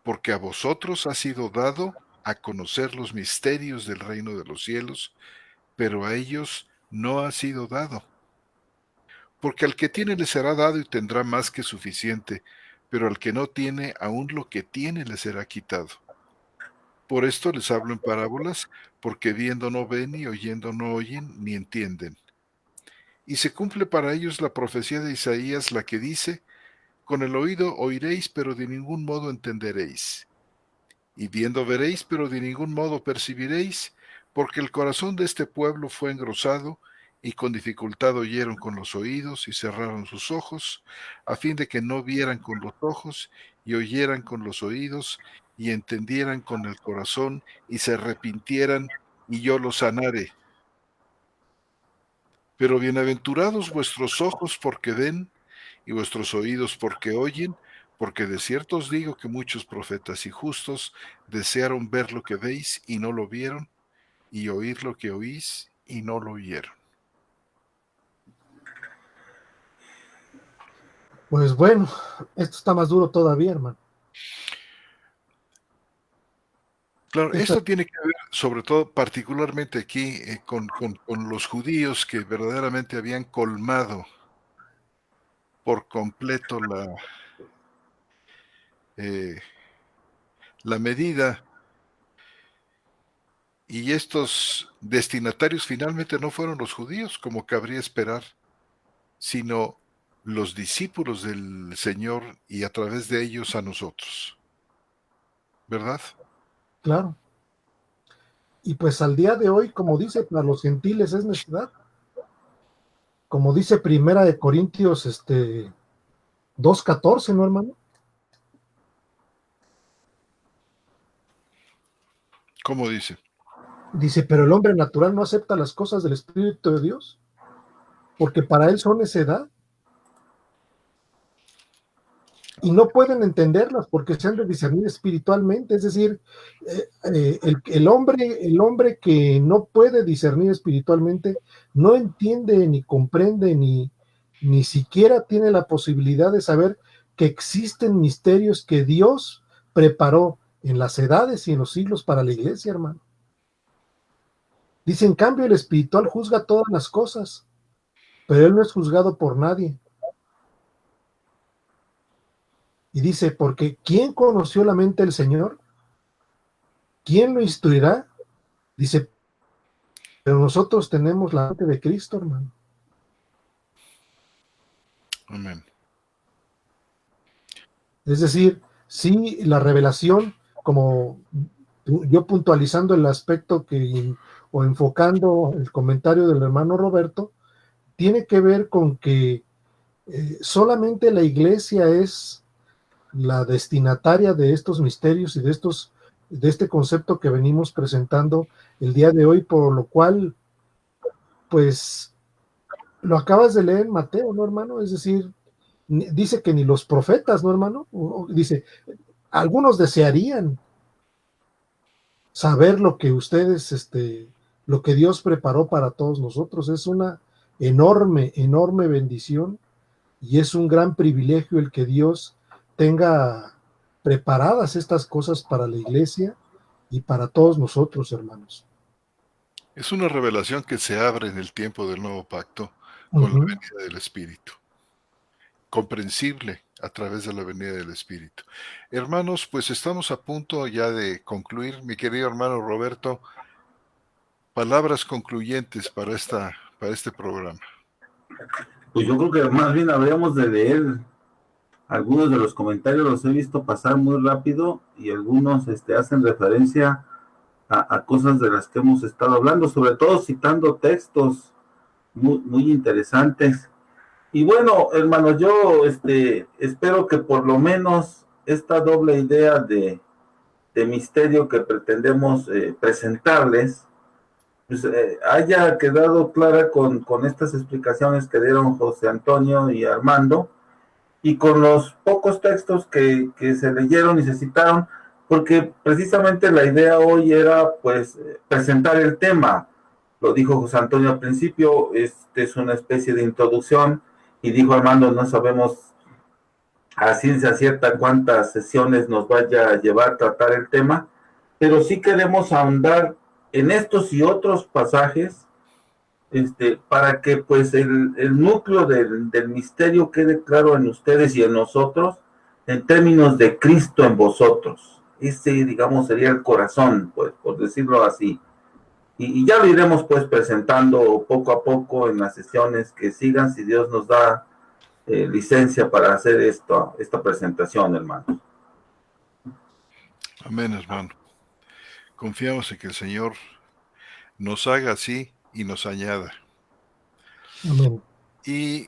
porque a vosotros ha sido dado a conocer los misterios del reino de los cielos, pero a ellos no ha sido dado. Porque al que tiene le será dado y tendrá más que suficiente, pero al que no tiene, aún lo que tiene le será quitado. Por esto les hablo en parábolas, porque viendo no ven y oyendo no oyen ni entienden. Y se cumple para ellos la profecía de Isaías, la que dice, con el oído oiréis, pero de ningún modo entenderéis. Y viendo veréis, pero de ningún modo percibiréis, porque el corazón de este pueblo fue engrosado, y con dificultad oyeron con los oídos y cerraron sus ojos, a fin de que no vieran con los ojos y oyeran con los oídos y entendieran con el corazón y se arrepintieran y yo los sanaré. Pero bienaventurados vuestros ojos porque ven y vuestros oídos porque oyen, porque de cierto os digo que muchos profetas y justos desearon ver lo que veis y no lo vieron, y oír lo que oís y no lo oyeron. Pues bueno, esto está más duro todavía, hermano. Claro, esto tiene que ver, sobre todo, particularmente aquí, con los judíos que verdaderamente habían colmado por completo la medida, y estos destinatarios finalmente no fueron los judíos, como cabría esperar, sino los discípulos del Señor y a través de ellos a nosotros. ¿Verdad? Claro. Y pues al día de hoy, como dice, para los gentiles es necedad. Como dice Primera de Corintios 2:14, ¿no, hermano? ¿Cómo dice? Dice, pero el hombre natural no acepta las cosas del Espíritu de Dios, porque para él son necedad. Y no pueden entenderlas porque se han de discernir espiritualmente. Es decir, el hombre que no puede discernir espiritualmente no entiende ni comprende ni siquiera tiene la posibilidad de saber que existen misterios que Dios preparó en las edades y en los siglos para la iglesia, hermano. Dice, en cambio, el espiritual juzga todas las cosas, pero él no es juzgado por nadie. Y dice, porque ¿quién conoció la mente del Señor? ¿Quién lo instruirá? Dice, pero nosotros tenemos la mente de Cristo, hermano. Amén. Es decir, sí, la revelación, como yo puntualizando el aspecto o enfocando el comentario del hermano Roberto, tiene que ver con que solamente la iglesia es la destinataria de estos misterios y de este concepto que venimos presentando el día de hoy, por lo cual, pues, lo acabas de leer en Mateo, ¿no, hermano? Es decir, dice que ni los profetas, ¿no, hermano? Dice, algunos desearían saber lo que ustedes, lo que Dios preparó para todos nosotros. Es una enorme, enorme bendición y es un gran privilegio el que Dios tenga preparadas estas cosas para la iglesia y para todos nosotros, hermanos. Es una revelación que se abre en el tiempo del nuevo pacto con la venida del Espíritu. Comprensible a través de la venida del Espíritu. Hermanos, pues estamos a punto ya de concluir. Mi querido hermano Roberto, palabras concluyentes para este programa. Pues yo creo que más bien habríamos de leer algunos de los comentarios, los he visto pasar muy rápido y algunos hacen referencia a cosas de las que hemos estado hablando, sobre todo citando textos muy interesantes. Y bueno, hermanos, yo espero que por lo menos esta doble idea de misterio que pretendemos presentarles, pues, haya quedado clara con estas explicaciones que dieron José Antonio y Armando, y con los pocos textos que se leyeron y se citaron, porque precisamente la idea hoy era pues presentar el tema. Lo dijo José Antonio al principio, este es una especie de introducción, y dijo Armando, no sabemos a ciencia cierta cuántas sesiones nos vaya a llevar a tratar el tema, pero sí queremos ahondar en estos y otros pasajes, para que pues el núcleo del misterio quede claro en ustedes y en nosotros, en términos de Cristo en vosotros. Ese, digamos, sería el corazón, pues, por decirlo así. Y ya lo iremos pues presentando poco a poco en las sesiones que sigan, si Dios nos da licencia para hacer esta presentación, hermano. Amén, hermano. Confiamos en que el Señor nos haga así y nos añada. Amén. Y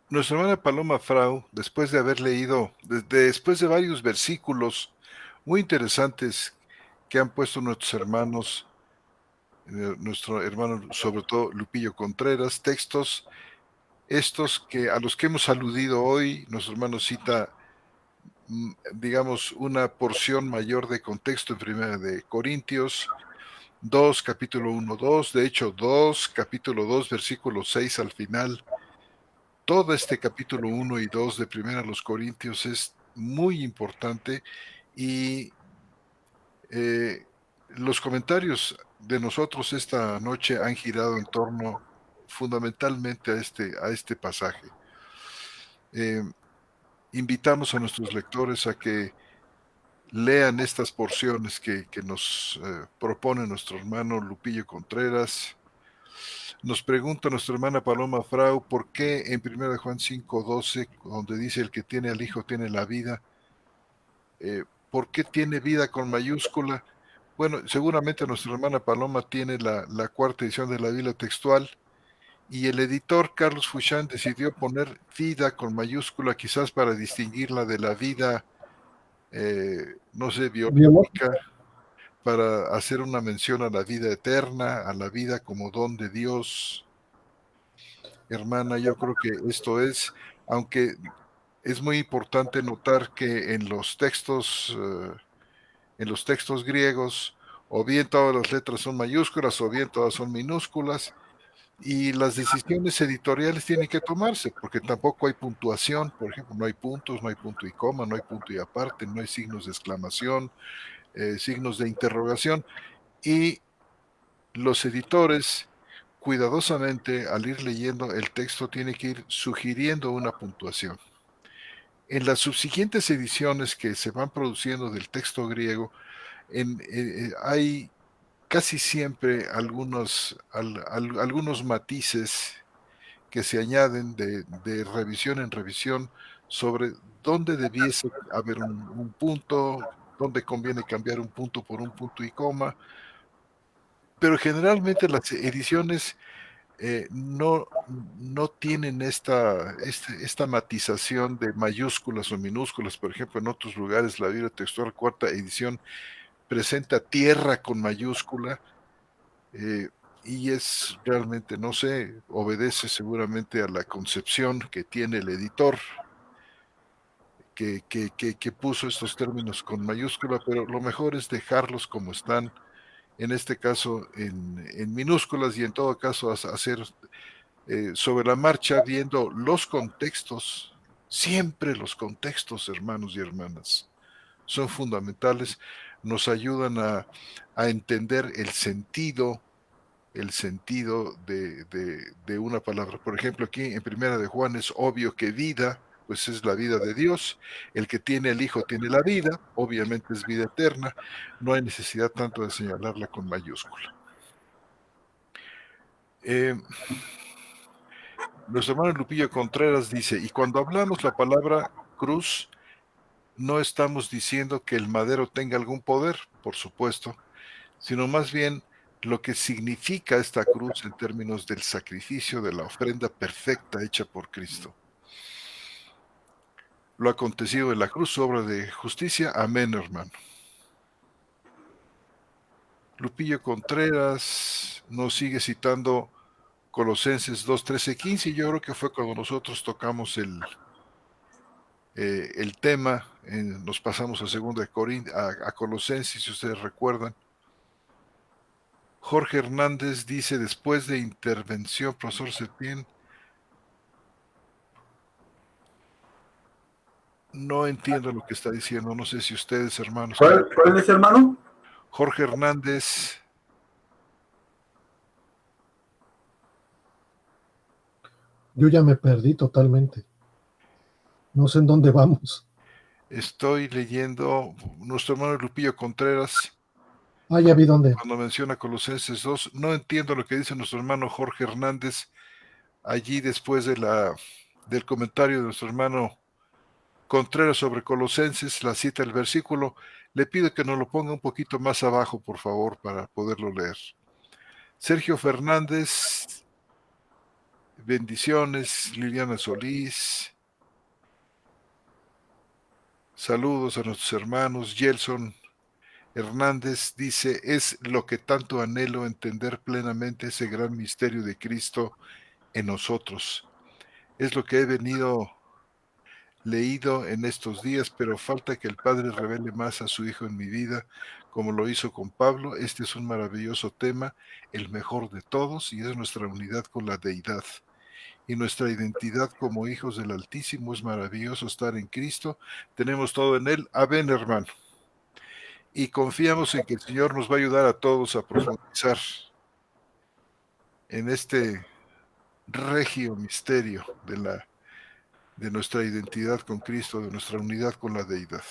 nuestra hermana Paloma Frau, después de haber leído, después de varios versículos muy interesantes que han puesto nuestros hermanos, nuestro hermano, sobre todo Lupillo Contreras, textos estos que a los que hemos aludido hoy, nuestro hermano cita, digamos, una porción mayor de contexto en Primera de Corintios 2, capítulo 1, 2, de hecho 2, capítulo 2, versículo 6 al final. Todo este capítulo 1 y 2 de Primera a los Corintios es muy importante, y los comentarios de nosotros esta noche han girado en torno fundamentalmente a este pasaje. Invitamos a nuestros lectores a que lean estas porciones que nos propone nuestro hermano Lupillo Contreras. Nos pregunta nuestra hermana Paloma Frau, ¿por qué en 1 Juan 5:12, donde dice el que tiene al Hijo tiene la vida, ¿por qué tiene vida con mayúscula? Bueno, seguramente nuestra hermana Paloma tiene la cuarta edición de la Biblia textual, y el editor Carlos Fouchán decidió poner vida con mayúscula, quizás para distinguirla de la vida, no sé, biológica, para hacer una mención a la vida eterna, a la vida como don de Dios. Hermana, yo creo que esto es, aunque es muy importante notar que en los textos griegos, o bien todas las letras son mayúsculas, o bien todas son minúsculas, y las decisiones editoriales tienen que tomarse, porque tampoco hay puntuación, por ejemplo, no hay puntos, no hay punto y coma, no hay punto y aparte, no hay signos de exclamación, signos de interrogación, y los editores, cuidadosamente, al ir leyendo el texto, tienen que ir sugiriendo una puntuación. En las subsiguientes ediciones que se van produciendo del texto griego, hay casi siempre algunos matices que se añaden de revisión en revisión sobre dónde debiese haber un punto, dónde conviene cambiar un punto por un punto y coma, pero generalmente las ediciones no tienen esta matización de mayúsculas o minúsculas. Por ejemplo, en otros lugares la Biblia textual cuarta edición presenta tierra con mayúscula, y es realmente, no sé, obedece seguramente a la concepción que tiene el editor, que puso estos términos con mayúscula, pero lo mejor es dejarlos como están, en este caso en minúsculas, y en todo caso hacer sobre la marcha, viendo los contextos. Siempre los contextos, hermanos y hermanas, son fundamentales, nos ayudan a entender el sentido de una palabra. Por ejemplo, aquí en Primera de Juan es obvio que vida, pues es la vida de Dios. El que tiene el Hijo tiene la vida, obviamente es vida eterna. No hay necesidad tanto de señalarla con mayúscula. Nuestro hermano Lupillo Contreras dice, y cuando hablamos la palabra cruz, no estamos diciendo que el madero tenga algún poder, por supuesto, sino más bien lo que significa esta cruz en términos del sacrificio, de la ofrenda perfecta hecha por Cristo. Lo acontecido en la cruz, obra de justicia. Amén, hermano. Lupillo Contreras nos sigue citando Colosenses 2, 13, 15, y yo creo que fue cuando nosotros tocamos el tema, nos pasamos a a Colosenses, si ustedes recuerdan. Jorge Hernández dice, después de intervención, profesor Septién, no entiendo lo que está diciendo, no sé si ustedes, hermanos. ¿Cuál es, hermano? Jorge Hernández. Yo ya me perdí totalmente. No sé en dónde vamos. Estoy leyendo nuestro hermano Lupillo Contreras. Ya vi dónde. Cuando menciona Colosenses 2, no entiendo lo que dice nuestro hermano Jorge Hernández allí después del comentario de nuestro hermano Contreras sobre Colosenses, la cita del versículo. Le pido que nos lo ponga un poquito más abajo, por favor, para poderlo leer. Sergio Fernández, bendiciones. Liliana Solís, saludos a nuestros hermanos. Gelson Hernández dice, es lo que tanto anhelo, entender plenamente ese gran misterio de Cristo en nosotros. Es lo que he leído en estos días, pero falta que el Padre revele más a su Hijo en mi vida, como lo hizo con Pablo. Este es un maravilloso tema, el mejor de todos, y es nuestra unidad con la deidad. Y nuestra identidad como hijos del Altísimo. Es maravilloso estar en Cristo, tenemos todo en Él. Amén, hermano. Y confiamos en que el Señor nos va a ayudar a todos a profundizar en este regio misterio de nuestra identidad con Cristo, de nuestra unidad con la deidad.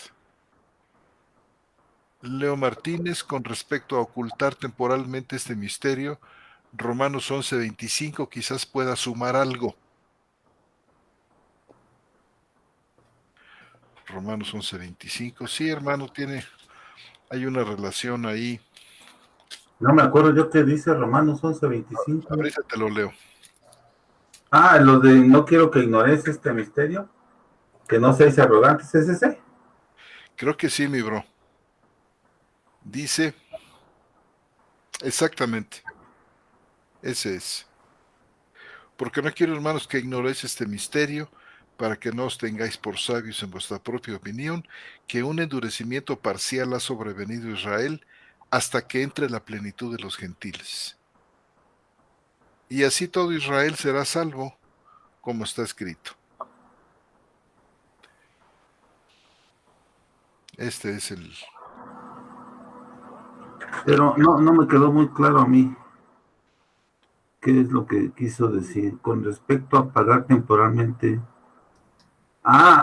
Leo Martínez, con respecto a ocultar temporalmente este misterio, Romanos 11:25 quizás pueda sumar algo. Romanos 11:25, sí, hermano, hay una relación ahí. No me acuerdo yo qué dice Romanos 11:25. Ahorita te lo leo. Lo de no quiero que ignores este misterio, que no seáis arrogantes, ¿es ese? Creo que sí, mi bro. Dice, exactamente, ese es. Porque no quiero, hermanos, que ignoréis este misterio, para que no os tengáis por sabios en vuestra propia opinión, que un endurecimiento parcial ha sobrevenido a Israel hasta que entre la plenitud de los gentiles. Y así todo Israel será salvo, como está escrito. Este es el... Pero no me quedó muy claro a mí qué es lo que quiso decir con respecto a pagar temporalmente.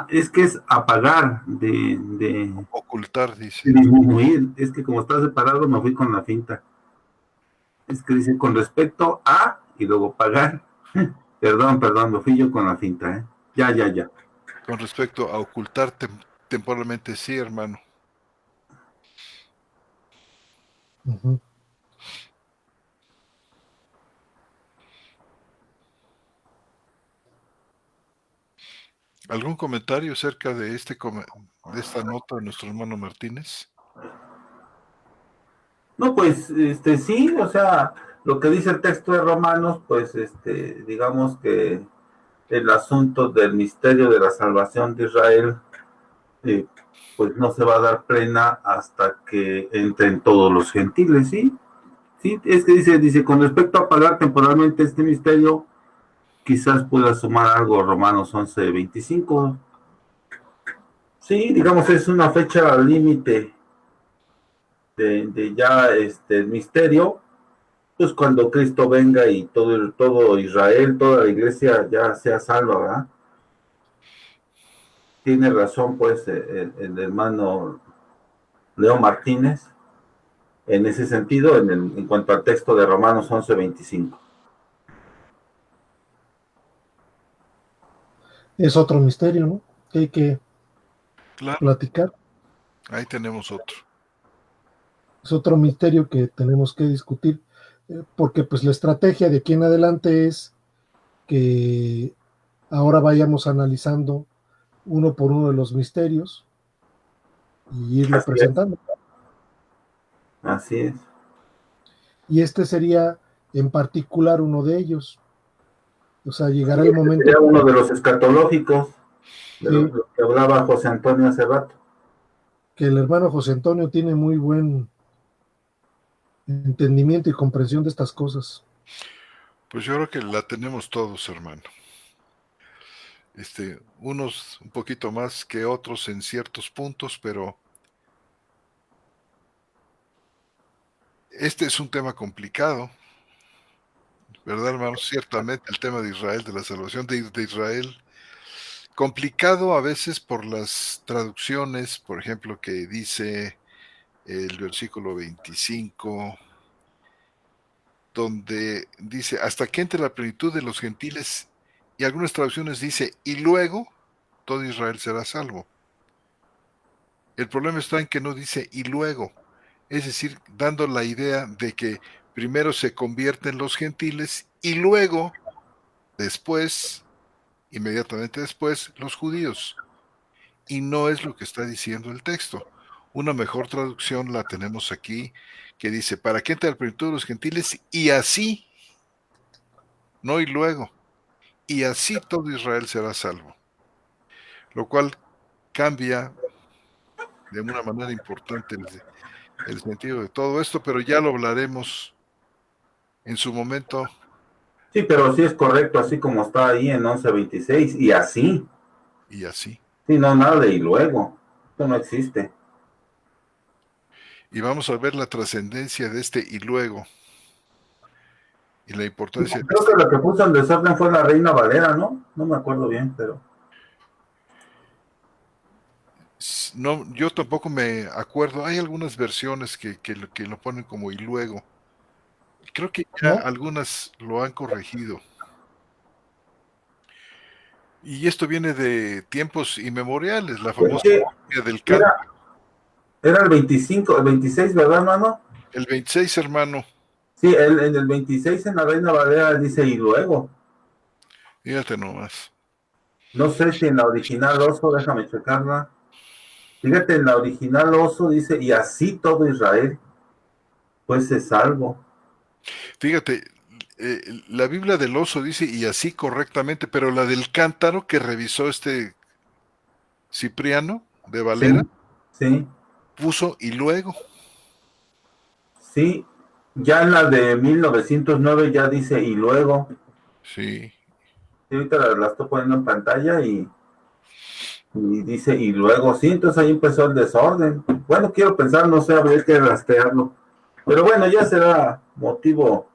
Es que es apagar de Ocultar, dice. disminuir. Es que como está separado me fui con la finta. Es que dice con respecto a y luego pagar. Perdón, me fui yo con la finta, ¿eh? Ya. Con respecto a ocultar temporalmente, sí, hermano. Uh-huh. ¿Algún comentario acerca de esta nota de nuestro hermano Martínez? No, pues, sí, o sea, lo que dice el texto de Romanos, pues, digamos que el asunto del misterio de la salvación de Israel, pues no se va a dar plena hasta que entren todos los gentiles, ¿sí? Sí, es que dice, con respecto a pagar temporalmente este misterio, quizás pueda sumar algo Romanos 11:25. Sí, digamos, es una fecha límite de ya el misterio, pues cuando Cristo venga y todo Israel, toda la iglesia ya sea salva, ¿verdad? Tiene razón, pues, el hermano Leo Martínez, en ese sentido, en cuanto al texto de Romanos 11:25. Es otro misterio, ¿no? Que hay que Claro, platicar. ahí tenemos otro. Es otro misterio que tenemos que discutir, porque pues la estrategia de aquí en adelante es que ahora vayamos analizando uno por uno de los misterios y irlo Así es, presentando. así es. Y este sería en particular uno de ellos. O sea, Sí, llegará el este momento sería uno de los escatológicos, de que, los que hablaba José Antonio hace rato. que el hermano José Antonio tiene muy buen entendimiento y comprensión de estas cosas. Pues yo creo que la tenemos todos, hermano. Unos un poquito más que otros en ciertos puntos, pero este es un tema complicado, ¿verdad, hermano? Ciertamente el tema de Israel, de la salvación de Israel, complicado a veces por las traducciones, por ejemplo, que dice el versículo 25, donde dice, hasta que entre la plenitud de los gentiles, y algunas traducciones dice, y luego todo Israel será salvo. El problema está en que no dice, y luego, es decir, dando la idea de que primero se convierten los gentiles y luego, después, inmediatamente después, los judíos. Y no es lo que está diciendo el texto. Una mejor traducción la tenemos aquí, que dice, para que entre la plenitud de los gentiles y así, no y luego, y así todo Israel será salvo. Lo cual cambia de una manera importante el sentido de todo esto, pero ya lo hablaremos en su momento. Sí, pero sí es correcto, así como está ahí en 11:26, y así. Y así. Sí, no, nada de y luego. Esto no existe. Y vamos a ver la trascendencia de este y luego, y la importancia de Creo que lo que puso en desorden fue la Reina Valera, ¿no? No me acuerdo bien, pero... No, yo tampoco me acuerdo, hay algunas versiones que lo ponen como y luego. Creo que ya ¿No? algunas lo han corregido. Y esto viene de tiempos inmemoriales, la Es famosa que Biblia del canto. era, era el 25, el 26, ¿verdad, hermano? El 26, hermano, Sí, en el 26 en la Reina Valera dice y luego. fíjate nomás. No sé si en la original oso, déjame checarla. Fíjate, en la original oso dice y así todo Israel, pues es salvo. Fíjate, la Biblia del oso dice y así correctamente, pero la del cántaro que revisó Cipriano de Sí, Valera sí, puso y luego. sí. Ya en la de 1909 ya dice y luego. Sí, Sí, ahorita la estoy poniendo en pantalla y dice y luego, sí, entonces ahí empezó el desorden. Bueno, quiero pensar, no sé, habría que rastrearlo. Pero bueno, ya será motivo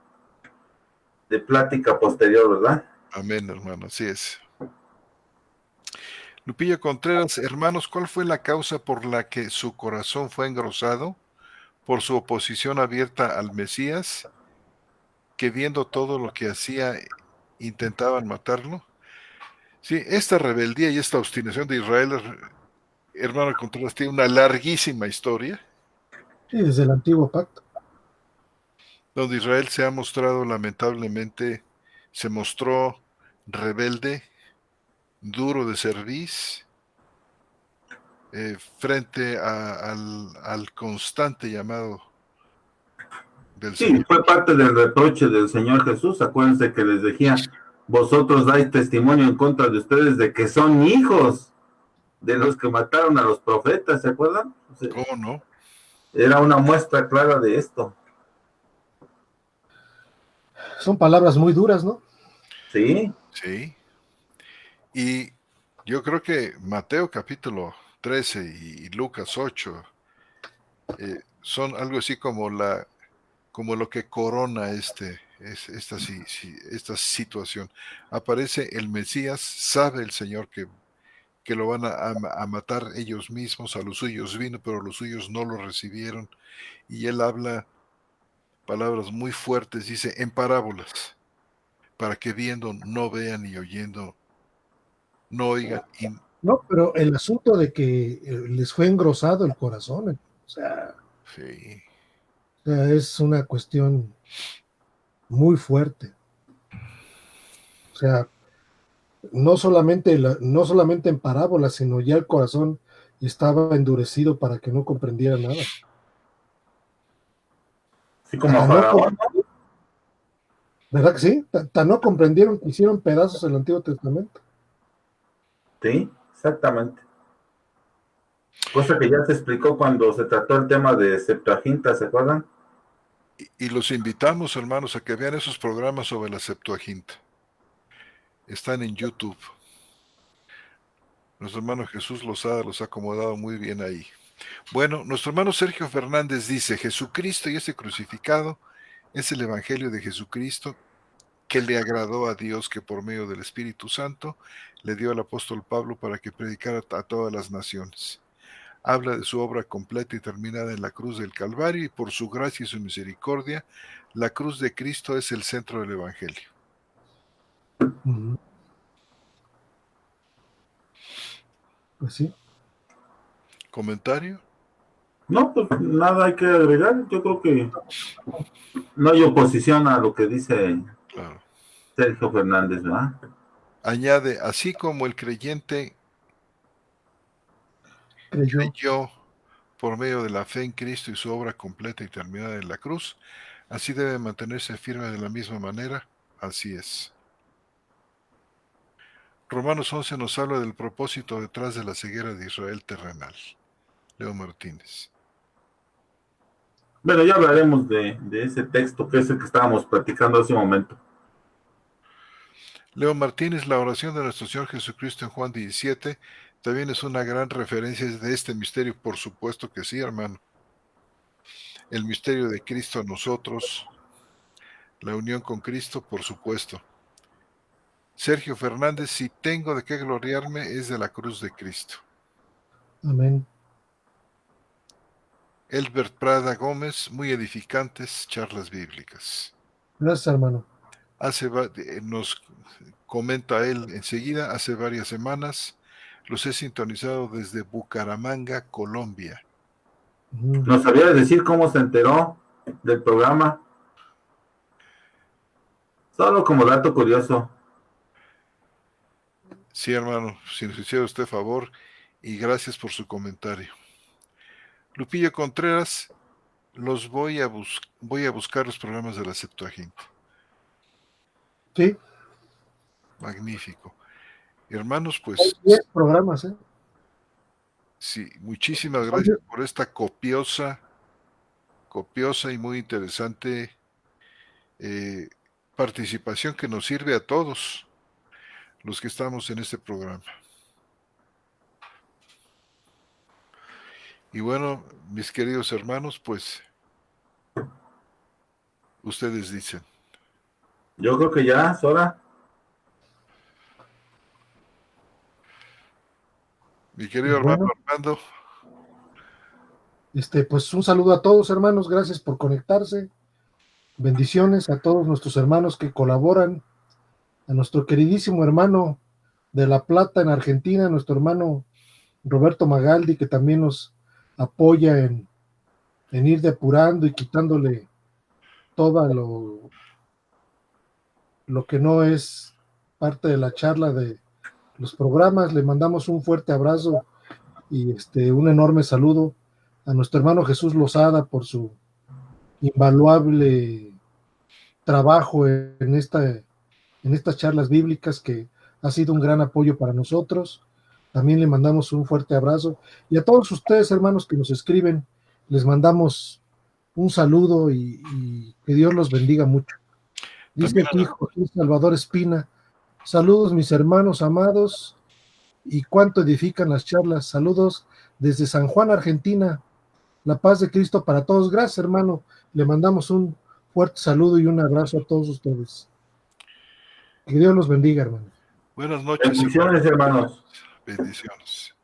de plática posterior, ¿verdad? amén, hermano, así es. Lupillo Contreras, hermanos, ¿cuál fue la causa por la que su corazón fue engrosado? ¿Por su oposición abierta al Mesías, que viendo todo lo que hacía intentaban matarlo? Sí, esta rebeldía y esta obstinación de Israel, hermano Contreras, tiene una larguísima historia, Sí, desde el antiguo pacto. donde Israel se ha mostrado lamentablemente, se mostró rebelde, duro de cerviz, frente al constante llamado del Sí, Señor. fue parte del reproche del Señor Jesús. Acuérdense que les decía, vosotros dais testimonio en contra de ustedes de que son hijos de los que mataron a los profetas, ¿se acuerdan? O sea, ¿Cómo no? era una muestra clara de esto. Son palabras muy duras, ¿no? Sí, Sí. Y yo creo que Mateo capítulo 13 y Lucas 8 son algo así como como lo que corona esta situación. Aparece el Mesías, sabe el Señor que lo van a matar ellos mismos, a los suyos vino, pero los suyos no lo recibieron. Y él habla palabras muy fuertes, dice, en parábolas, para que viendo no vean y oyendo no oigan. Y No, pero el asunto de que les fue engrosado el corazón, o sea, sí, sea, es una cuestión muy fuerte. O sea, no solamente en parábolas, sino ya el corazón estaba endurecido para que no comprendiera nada. Así como a Tan no, Faraón. ¿verdad que sí? Tan no comprendieron que hicieron pedazos el Antiguo Testamento. Sí, exactamente. Cosa que ya se explicó cuando se trató el tema de Septuaginta, ¿se acuerdan? Y los invitamos, hermanos, a que vean esos programas sobre la Septuaginta. Están en YouTube. Nuestro hermano Jesús Lozada los ha acomodado muy bien ahí. Bueno, nuestro hermano Sergio Fernández dice, Jesucristo y ese crucificado es el Evangelio de Jesucristo que le agradó a Dios, que por medio del Espíritu Santo le dio al apóstol Pablo para que predicara a todas las naciones. Habla de su obra completa y terminada en la cruz del Calvario, y por su gracia y su misericordia, la cruz de Cristo es el centro del Evangelio. Uh-huh. Pues sí. ¿Comentario? No, pues nada hay que agregar. Yo creo que no hay oposición a lo que dice Claro. Sergio Fernández, ¿verdad? Añade, así como el creyente creyó por medio de la fe en Cristo y su obra completa y terminada en la cruz, así debe mantenerse firme de la misma manera. Así es. Romanos 11 nos habla del propósito detrás de la ceguera de Israel terrenal. Leo Martínez. Bueno, ya hablaremos de ese texto que es el que estábamos platicando hace un momento. Leo Martínez, la oración de nuestro Señor Jesucristo en Juan 17 también es una gran referencia de este misterio, por supuesto que sí, hermano. El misterio de Cristo a nosotros, la unión con Cristo, por supuesto. Sergio Fernández, si tengo de qué gloriarme, es de la cruz de Cristo. Amén. Elbert Prada Gómez, muy edificantes charlas bíblicas. Gracias, hermano. Nos comenta él enseguida, hace varias semanas, los he sintonizado desde Bucaramanga, Colombia. Uh-huh. ¿Nos sabía decir cómo se enteró del programa? Solo como dato curioso. Sí, hermano, si nos hiciera usted favor, y gracias por su comentario. Lupillo Contreras, voy a buscar los programas de la Septuaginta. Sí. Magnífico. Hermanos, pues... 10 programas, ¿eh? Sí, muchísimas gracias por esta copiosa y muy interesante participación que nos sirve a todos los que estamos en este programa. Y bueno, mis queridos hermanos, pues ustedes dicen. Yo creo que ya es hora. Mi querido hermano Armando. Pues un saludo a todos, hermanos, gracias por conectarse. Bendiciones a todos nuestros hermanos que colaboran, a nuestro queridísimo hermano de La Plata en Argentina, nuestro hermano Roberto Magaldi, que también nos apoya en ir depurando y quitándole todo lo que no es parte de la charla de los programas. Le mandamos un fuerte abrazo y un enorme saludo a nuestro hermano Jesús Lozada por su invaluable trabajo en estas charlas bíblicas, que ha sido un gran apoyo para nosotros. También le mandamos un fuerte abrazo, y a todos ustedes, hermanos, que nos escriben, les mandamos un saludo y que Dios los bendiga mucho. Dice También, aquí Joaquín Salvador Espina: saludos mis hermanos amados, y cuánto edifican las charlas. Saludos desde San Juan, Argentina. La paz de Cristo para todos. Gracias, hermano. Le mandamos un fuerte saludo y un abrazo a todos ustedes. Que Dios los bendiga, hermano. buenas noches. Bendiciones, hermanos. Bendiciones.